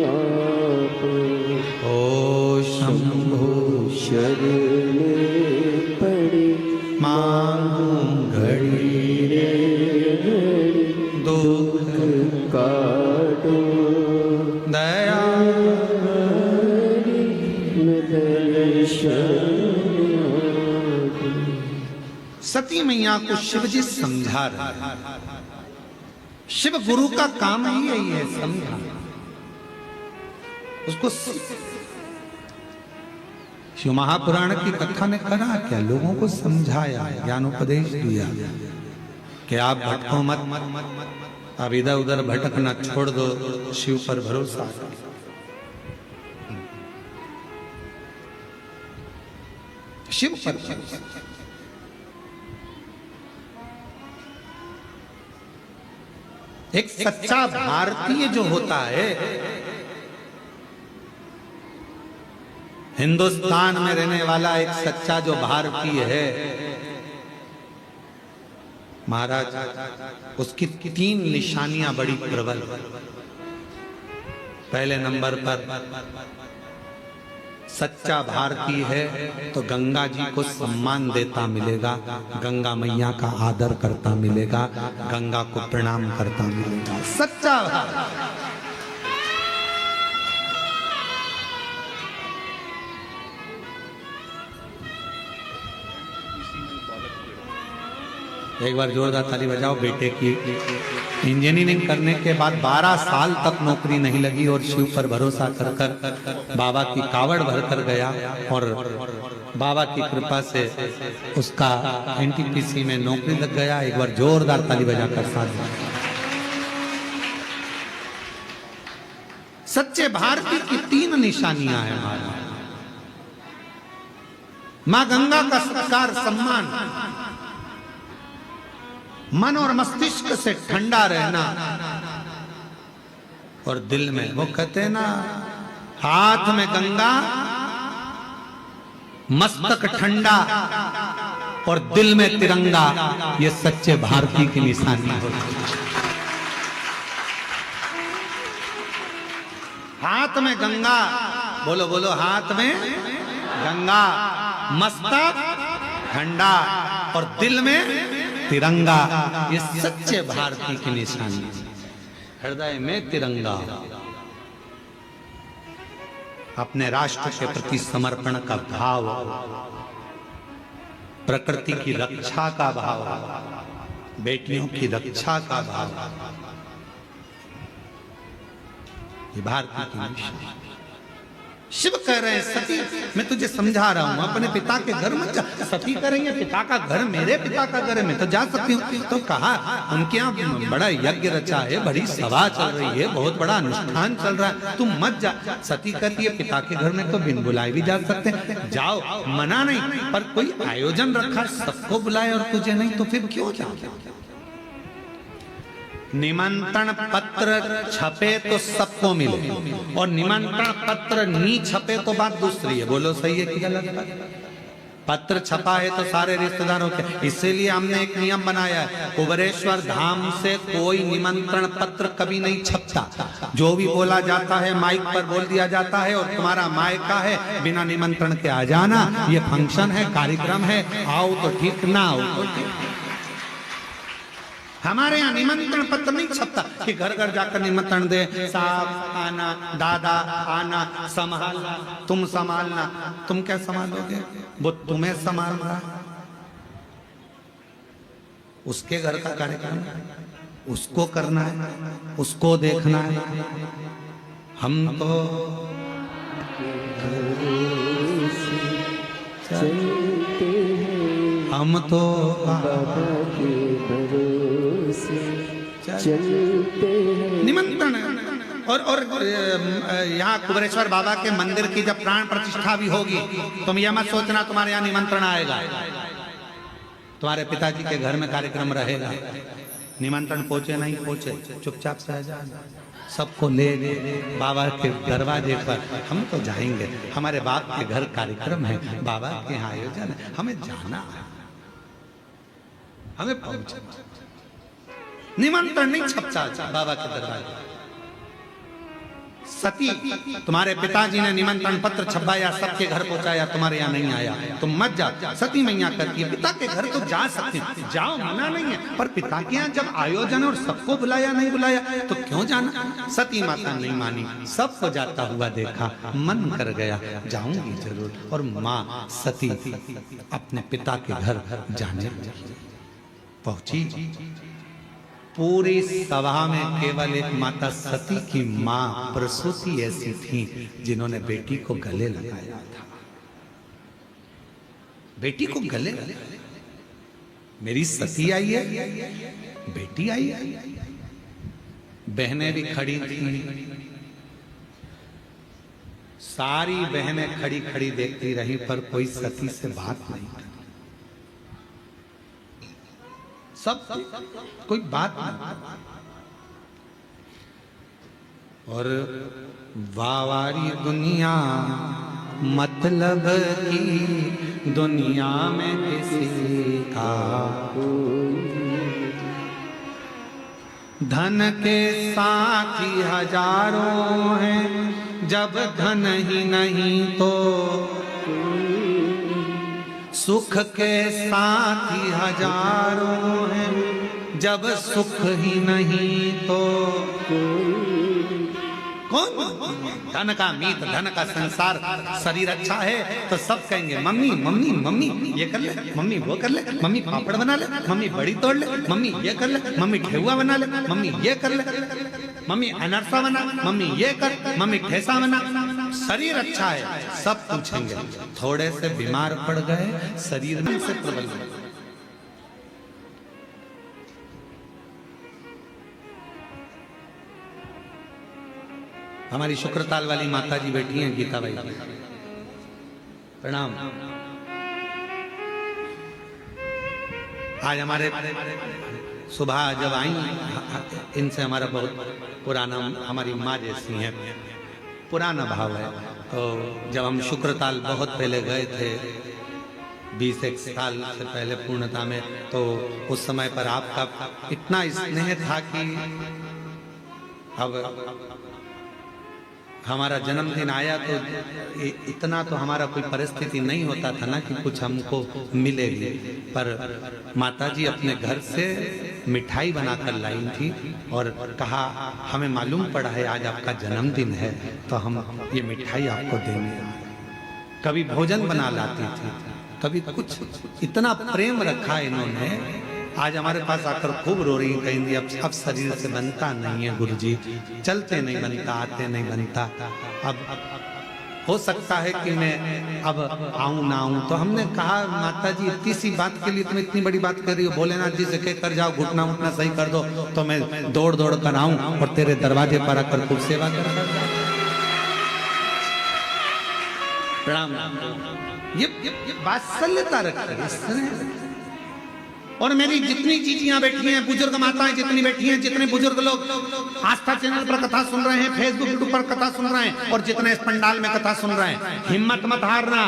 आपो। ओ शंभु शरणे पड़ी मांग घड़ी रे, दुख काटो दया सती मैया को शिव जी समझा रहे। शिव गुरु का काम ही यही है, समझा उसको। शिव महापुराण की कथा ने करा क्या, लोगों को समझाया, ज्ञानोपदेश दिया कि आप भटको मत, अब इधर उधर भटकना छोड़ दो, शिव पर भरोसा। शिव पर भरोसा। एक सच्चा भारतीय जो होता है, हिंदुस्तान में रहने वाला एक सच्चा जो भारतीय है महाराज, उसकी 3 निशानियां बड़ी प्रबल। पहले नंबर पर सच्चा भारतीय है तो गंगा जी को सम्मान देता मिलेगा, गंगा मैया का आदर करता मिलेगा, गंगा को प्रणाम करता मिलेगा। सच्चा भारतीय। एक बार जोरदार ताली बजाओ। बेटे की इंजीनियरिंग करने के बाद 12 साल तक नौकरी नहीं लगी और शिव पर भरोसा कर कर बाबा की कावड़ भर कर गया और बाबा की कृपा से उसका एनटीपीसी में नौकरी लग गया। एक बार जोरदार ताली बजाकर साथ। सच्चे भारतीय की 3 निशानियां हैं हमारी। मां गंगा का सत्कार सम्मान, मन और मस्तिष्क से ठंडा रहना और दिल में, वो कहते हैं ना, हाथ में गंगा मस्तक ठंडा और दिल में तिरंगा, ये सच्चे भारतीय की निशानी होती है। हाथ में गंगा, बोलो बोलो, हाथ में गंगा, मस्तक ठंडा और दिल में तिरंगा, ये सच्चे भारतीय की निशानी। हृदय में तिरंगा, अपने राष्ट्र के प्रति समर्पण का भाव, प्रकृति की रक्षा का भाव, बेटियों की रक्षा का भाव, ये भारतीय की निशानी। शिव कह रहे हैं सती, मैं तुझे समझा रहा हूं, अपने पिता के घर मत जा। सती करेंगे पिता का घर, मेरे पिता का घर है, मैं तो जा सकती हूँ। तो कहा उनके यहाँ बड़ा यज्ञ रचा है, बड़ी सभा चल रही है, बहुत बड़ा अनुष्ठान चल रहा है, तुम मत जा। सती कहती है पिता के घर में तो बिन बुलाए भी जा सकते हैं, जाओ, मना नहीं, पर कोई आयोजन रखा, सबको बुलाए और तुझे नहीं, तो फिर क्यों जाओ? निमंत्रण पत्र छपे तो सबको मिले और निमंत्रण पत्र नहीं छपे तो बात दूसरी है। बोलो सही है कि गलत है? पत्र छपा है तो सारे रिश्तेदारों के, इसीलिए हमने एक नियम बनाया है, कुबेरेश्वर धाम से कोई निमंत्रण पत्र कभी नहीं छपता। जो भी बोला जाता है माइक पर बोल दिया जाता है और तुम्हारा मायका है, बिना निमंत्रण के आ जाना, ये फंक्शन है, कार्यक्रम है, आओ तो ठीक, ना आओ तो ठीक। हमारे यहाँ निमंत्रण पत्र नहीं छपता कि घर घर जाकर निमंत्रण दे, साहब आना, दादा आना, संभालना, तुम संभालना। तुम क्या संभालोगे? वो तुम्हें संभाल रहा है, उसके घर का कार्यक्रम उसको करना है, उसको देखना है। हम तो बाबा के भरोसे चलते हैं। निमंत्रण और यहाँ कुबेरेश्वर बाबा के मंदिर की जब प्राण प्रतिष्ठा भी होगी, तुम यह मत सोचना तुम्हारे यहाँ निमंत्रण आएगा। तुम्हारे पिताजी के घर में कार्यक्रम रहेगा, निमंत्रण पहुंचे नहीं पहुंचे, चुपचाप से जा, सबको ले बाबा के दरवाजे पर। हम तो जाएंगे, हमारे बाप के घर कार्यक्रम है, बाबा के यहाँ आयोजन है, हमें जाना है, हमें पहुंचना। निमंत्रण नहीं छपता बाबा के दरवाजे। सती, तुम्हारे पिताजी ने निमंत्रण पत्र छपाया, सबके घर पहुंचाया, तुम्हारे यहाँ नहीं आया, तुम मत जा। सती मैया कहती है पिता के घर तो जा सकते हैं, जाओ, मना नहीं है, पर पिता के यहाँ जब आयोजन और सबको बुलाया नहीं बुलाया तो क्यों जाना? सती माता नहीं मानी, सबको जाता हुआ देखा, मन कर गया, जाऊंगी जरूर। और माँ सती अपने पिता के घर जाने पहुंची। पूरी सभा में केवल एक माता सती की मां प्रसूति ऐसी थी जिन्होंने बेटी को गले लगाया था। बेटी को गले, मेरी सती आई है, बेटी आई है। बहनें भी खड़ी थी, सारी बहनें खड़ी खड़ी देखती रही पर कोई सती से बात नहीं की। सब कोई बात नहीं। और वावारी दुनिया मतलब की दुनिया में किसी का धन के साथी हजारों हैं, जब धन ही नहीं तो सुख के साथी हजारों हैं, जब सुख ही नहीं तो कौन? धन का मीत, धन का संसार। शरीर अच्छा है तो सब कहेंगे मम्मी मम्मी मम्मी ये कर ले, मम्मी वो कर ले, मम्मी पापड़ बना ले, मम्मी बड़ी तोड़ ले, मम्मी ये कर ले, मम्मी ठेहुआ बना ले, मम्मी ये कर ले, मम्मी अनरसा बना, मम्मी ये कर, मम्मी ठेसा बना। शरीर अच्छा है सब पूछेंगे। थोड़े से बीमार पड़ गए, शरीर में से प्रबल। हमारी शुक्रताल वाली माता जी बैठी हैं, गीता बाई, प्रणाम। आज हमारे सुबह जब आई, इनसे हमारा बहुत पुराना, हमारी माँ जैसी है, पुराना भाव है। तो जब हम शुक्रताल बहुत पहले गए थे, 20 साल से पहले पूर्णता में, तो उस समय पर आपका इतना स्नेह था कि अब हमारा जन्मदिन आया तो इतना तो हमारा कोई परिस्थिति नहीं होता था ना कि कुछ हमको मिलेगी, पर माताजी अपने घर से मिठाई बनाकर लाई थी और कहा हमें मालूम पड़ा है आज आपका जन्मदिन है तो हम ये मिठाई आपको देंगे। कभी भोजन बना लाती थी, कभी कुछ, इतना प्रेम रखा इन्होंने। आज हमारे पास आकर खूब रो रही, कहेंगी अब शरीर से बनता नहीं है गुरुजी, चलते नहीं बनता, आते नहीं बनता। अब हो सकता है कि मैं अब आऊं ना आऊं। तो हमने कहा माता जी इतनी सी बात के लिए तुम इतनी बड़ी बात कर रही हो, भोलेनाथ जी से कह कर जाओ घुटना उठना सही कर दो तो मैं दौड़ दौड़ कर आऊं और तेरे दरवाजे पर आकर खूब सेवा कर। प्रणाम। ये वात्सल्यता रखी। और मेरी जितनी चीजियां बैठी हैं, बुजुर्ग माताएं जितनी बैठी हैं, जितने बुजुर्ग लोग आस्था चैनल पर कथा सुन रहे हैं, फेसबुक यूट्यूब पर कथा सुन रहे हैं और जितने इस पंडाल में कथा सुन रहे हैं, हिम्मत मत हारना।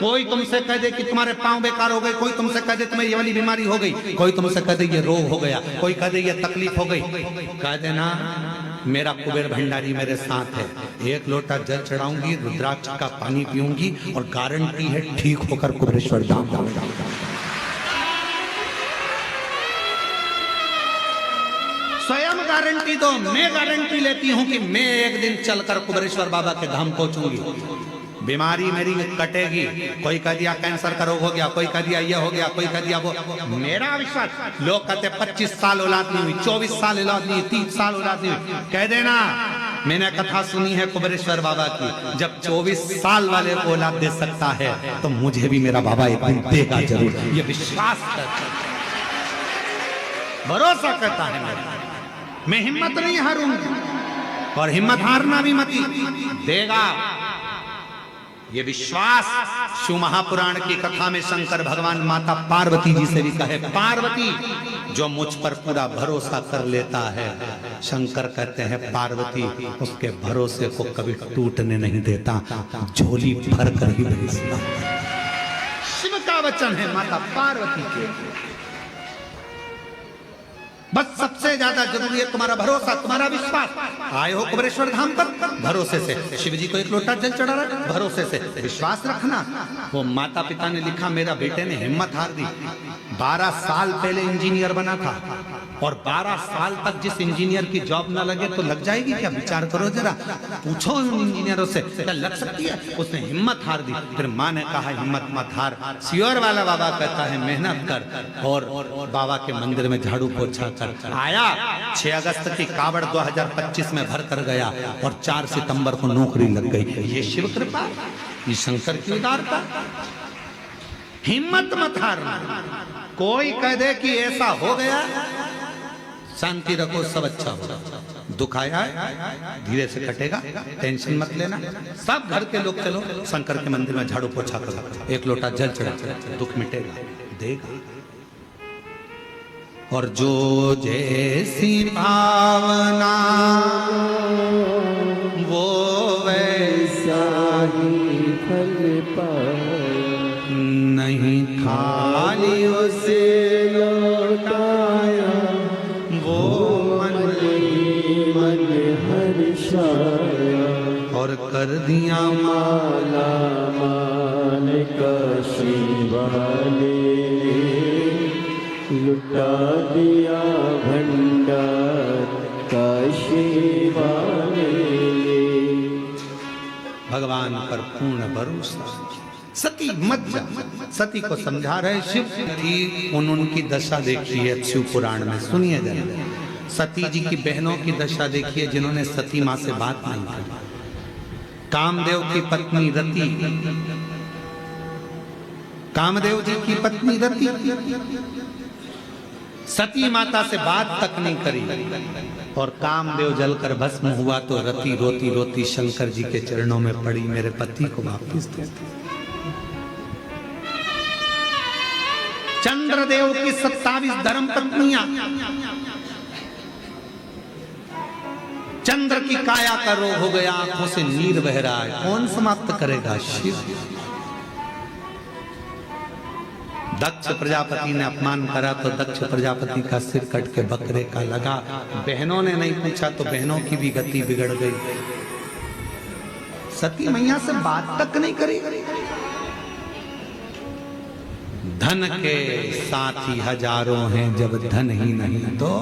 कोई तुमसे कह दे कि तुम्हारे पांव बेकार हो गए, कोई तुमसे कह दे तुम्हें ये वाली बीमारी हो गई, कोई तुमसे कह दे ये रोग हो गया, कोई कह दे ये तकलीफ हो गई, कह देना मेरा कुबेर भंडारी मेरे साथ है। एक लोटा जल चढ़ाऊंगी, रुद्राक्ष का पानी पीऊंगी और गारंटी है ठीक होकर कुबेरेश्वर धाम जाऊंगा। स्वयं गारंटी दो, मैं गारंटी लेती हूं कि मैं एक दिन चलकर कुबेरेश्वर बाबा के धाम पहुंचूंगी। बीमारी मेरी कटेगी। कोई कह दिया कैंसर का रोग हो गया, कोई कह दिया ये हो गया, कोई कह दिया वो। मेरा विश्वास, लोग कहते 25 साल औलाद नहीं हुई, 24 साल औलाद नहीं, 30 साल औलाद नहीं हुई, कह देना मैंने कथा सुनी है कुबेरेश्वर बाबा की, जब 24 साल वाले को औलाद दे सकता है तो मुझे भी मेरा बाबा एक दिन देगा जरूर। ये विश्वास करता, भरोसा करता है मेरा। मैं हिम्मत नहीं हारूंगी और हिम्मत हारना भी मत देगा। ये विश्वास शिव महापुराण की कथा में शंकर भगवान माता पार्वती जी से भी कहे, पार्वती जो मुझ पर पूरा भरोसा कर लेता है, शंकर कहते हैं पार्वती उसके भरोसे को कभी टूटने नहीं देता, झोली भर कर ही भेजता। शिव का वचन है माता पार्वती के। बस सबसे ज्यादा जरूरी है तुम्हारा भरोसा, तुम्हारा विश्वास। आए हो कुबेरेश्वर धाम पर भरोसे से, शिव जी को एक लोटा जल चढ़ा रहा, भरोसे से विश्वास रखना। वो माता पिता ने लिखा, मेरा बेटे ने हिम्मत हार दी। 12 साल पहले इंजीनियर बना था और 12 साल तक जिस इंजीनियर की जॉब ना लगे तो लग जाएगी क्या? विचार करो जरा, पूछो उन इंजीनियरों से क्या लग सकती है। उसने हिम्मत हार दी। फिर माँ ने कहा हिम्मत मत हार, सियोर वाला बाबा कहता है मेहनत कर। और बाबा के मंदिर में झाड़ू पोछा कर आया। 6 अगस्त की कावड़ 2025 में भर कर गया और 4 सितंबर को नौकरी लग गई। ये शिव कृपा, ये शंकर की उदारता। हिम्मत मत हारना। कोई कह दे कि ऐसा हो गया, शांति रखो, सब अच्छा हो। दुख आया है धीरे से कटेगा, टेंशन मत लेना। सब घर के लोग चलो शंकर के मंदिर में झाड़ू पोछा करो, एक लोटा जल चढ़ा, दुख मिटेगा, देगा। और जो जैसी भावना वो वैसा ही फल पाया, नहीं खाली उसे लौटाया, वो मन ही मन हर्षाया, और कर दिया माला माल काशी वाले, लुटा दिया भंडार काशी वाले। भगवान पर पूर्ण भरोसा। सती मत जा, सती को समझा रहे शिव की उनकी दशा देखी है शिव पुराण में, सुनिए जरा। सती जी की बहनों की दशा देखिए जिन्होंने सती माँ से बात नहीं की। कामदेव की पत्नी रति, कामदेव जी की पत्नी रति सती माता से बात तक नहीं करी, और कामदेव जलकर भस्म हुआ तो रति रोती रोती शंकर जी के चरणों में पड़ी, मेरे पति को वापस दे। चंद्रदेव की 27 धर्म पत्नियां, चंद्र की काया का रोग हो गया, आंखों से नीर बह रहा है, कौन समाप्त करेगा? शिव। दक्ष प्रजापति ने अपमान करा तो दक्ष प्रजापति का सिर कट के बकरे का लगा। बहनों ने नहीं पूछा तो बहनों की भी गति बिगड़ गई। सती मैया से बात तक नहीं करी। धन के साथी हजारों हैं जब धन ही नहीं तो,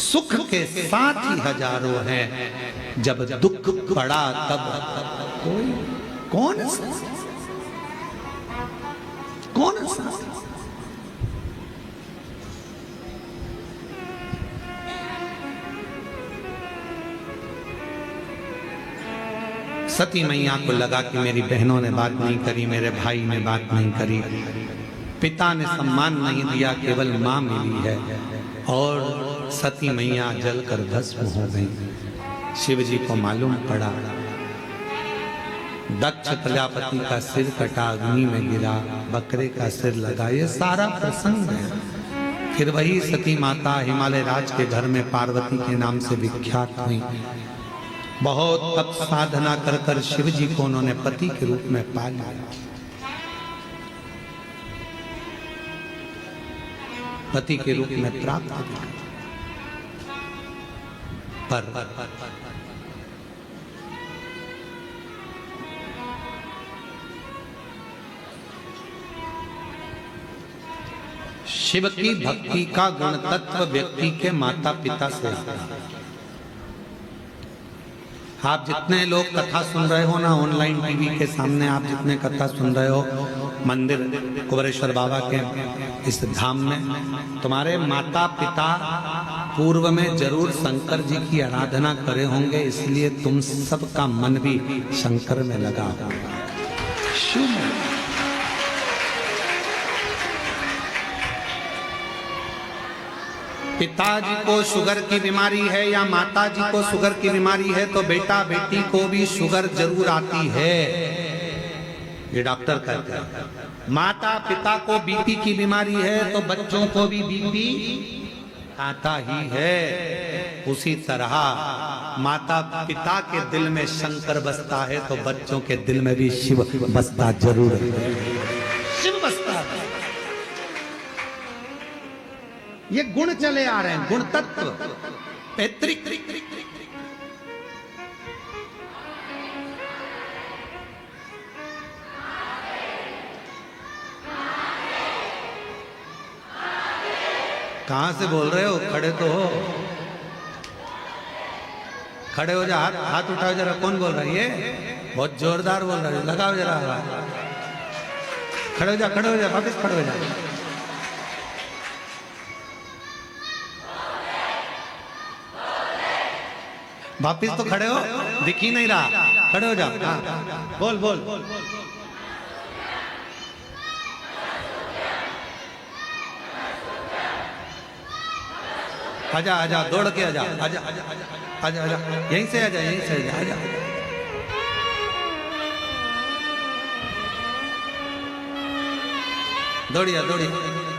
सुख के साथी हजारों हैं जब दुख पड़ा तब कोई कौन सा? सती मैया को लगा कि मेरी बहनों ने बात नहीं करी, मेरे भाई ने बात नहीं करी, पिता ने सम्मान नहीं दिया, केवल मां मिली है, और सती मैया जलकर भस्म हो गई। शिव जी को मालूम पड़ा, दक्ष प्रजापति का सिर कटा, अग्नि में गिरा, बकरे का सिर लगा, ये सारा प्रसंग है। फिर वही सती माता हिमालय राज के घर में पार्वती के नाम से विख्यात हुई। बहुत तप साधना कर कर शिव जी को उन्होंने पति के रूप में पा लिया। पति के रूप में प्राप्त किया। पर शिव की भक्ति का गुण तत्व व्यक्ति के माता पिता से आता है। आप जितने लोग कथा सुन रहे हो ना, ऑनलाइन टीवी के सामने आप जितने कथा सुन रहे हो, मंदिर कुबेरेश्वर बाबा के इस धाम में, तुम्हारे माता पिता पूर्व में जरूर शंकर जी की आराधना करे होंगे, इसलिए तुम सबका मन भी शंकर में लगा होगा। पिताजी को शुगर की बीमारी है या माताजी को शुगर की बीमारी है तो बेटा बेटी को भी शुगर जरूर आती है, ये डॉक्टर कहते हैं। माता पिता को बीपी की बीमारी है तो बच्चों को भी बीपी आता ही है। उसी तरह माता पिता के दिल में शंकर बसता है तो बच्चों के दिल में भी शिव बसता जरूर है। शिव बसता है। ये गुण चले आ रहे हैं, गुण तत्व पैतृक। कहां से बोल रहे हो? खड़े तो हो, खड़े हो जा, हाथ उठाओ जरा। कौन बोल रहा है? ये बहुत जोरदार बोल रहा है, लगाओ जरा। खड़े हो जा, खड़े हो जा, वापस खड़े हो जा। वापिस तो खड़े हो, दिख ही नहीं रहा, खड़े हो जाओ। हाँ, बोल बोल। आजा आजा, दौड़ के आजा, आजा आजा आजा आजा, यहीं से आजा, यहीं से आजा, आजा। दौड़िया दौड़िया।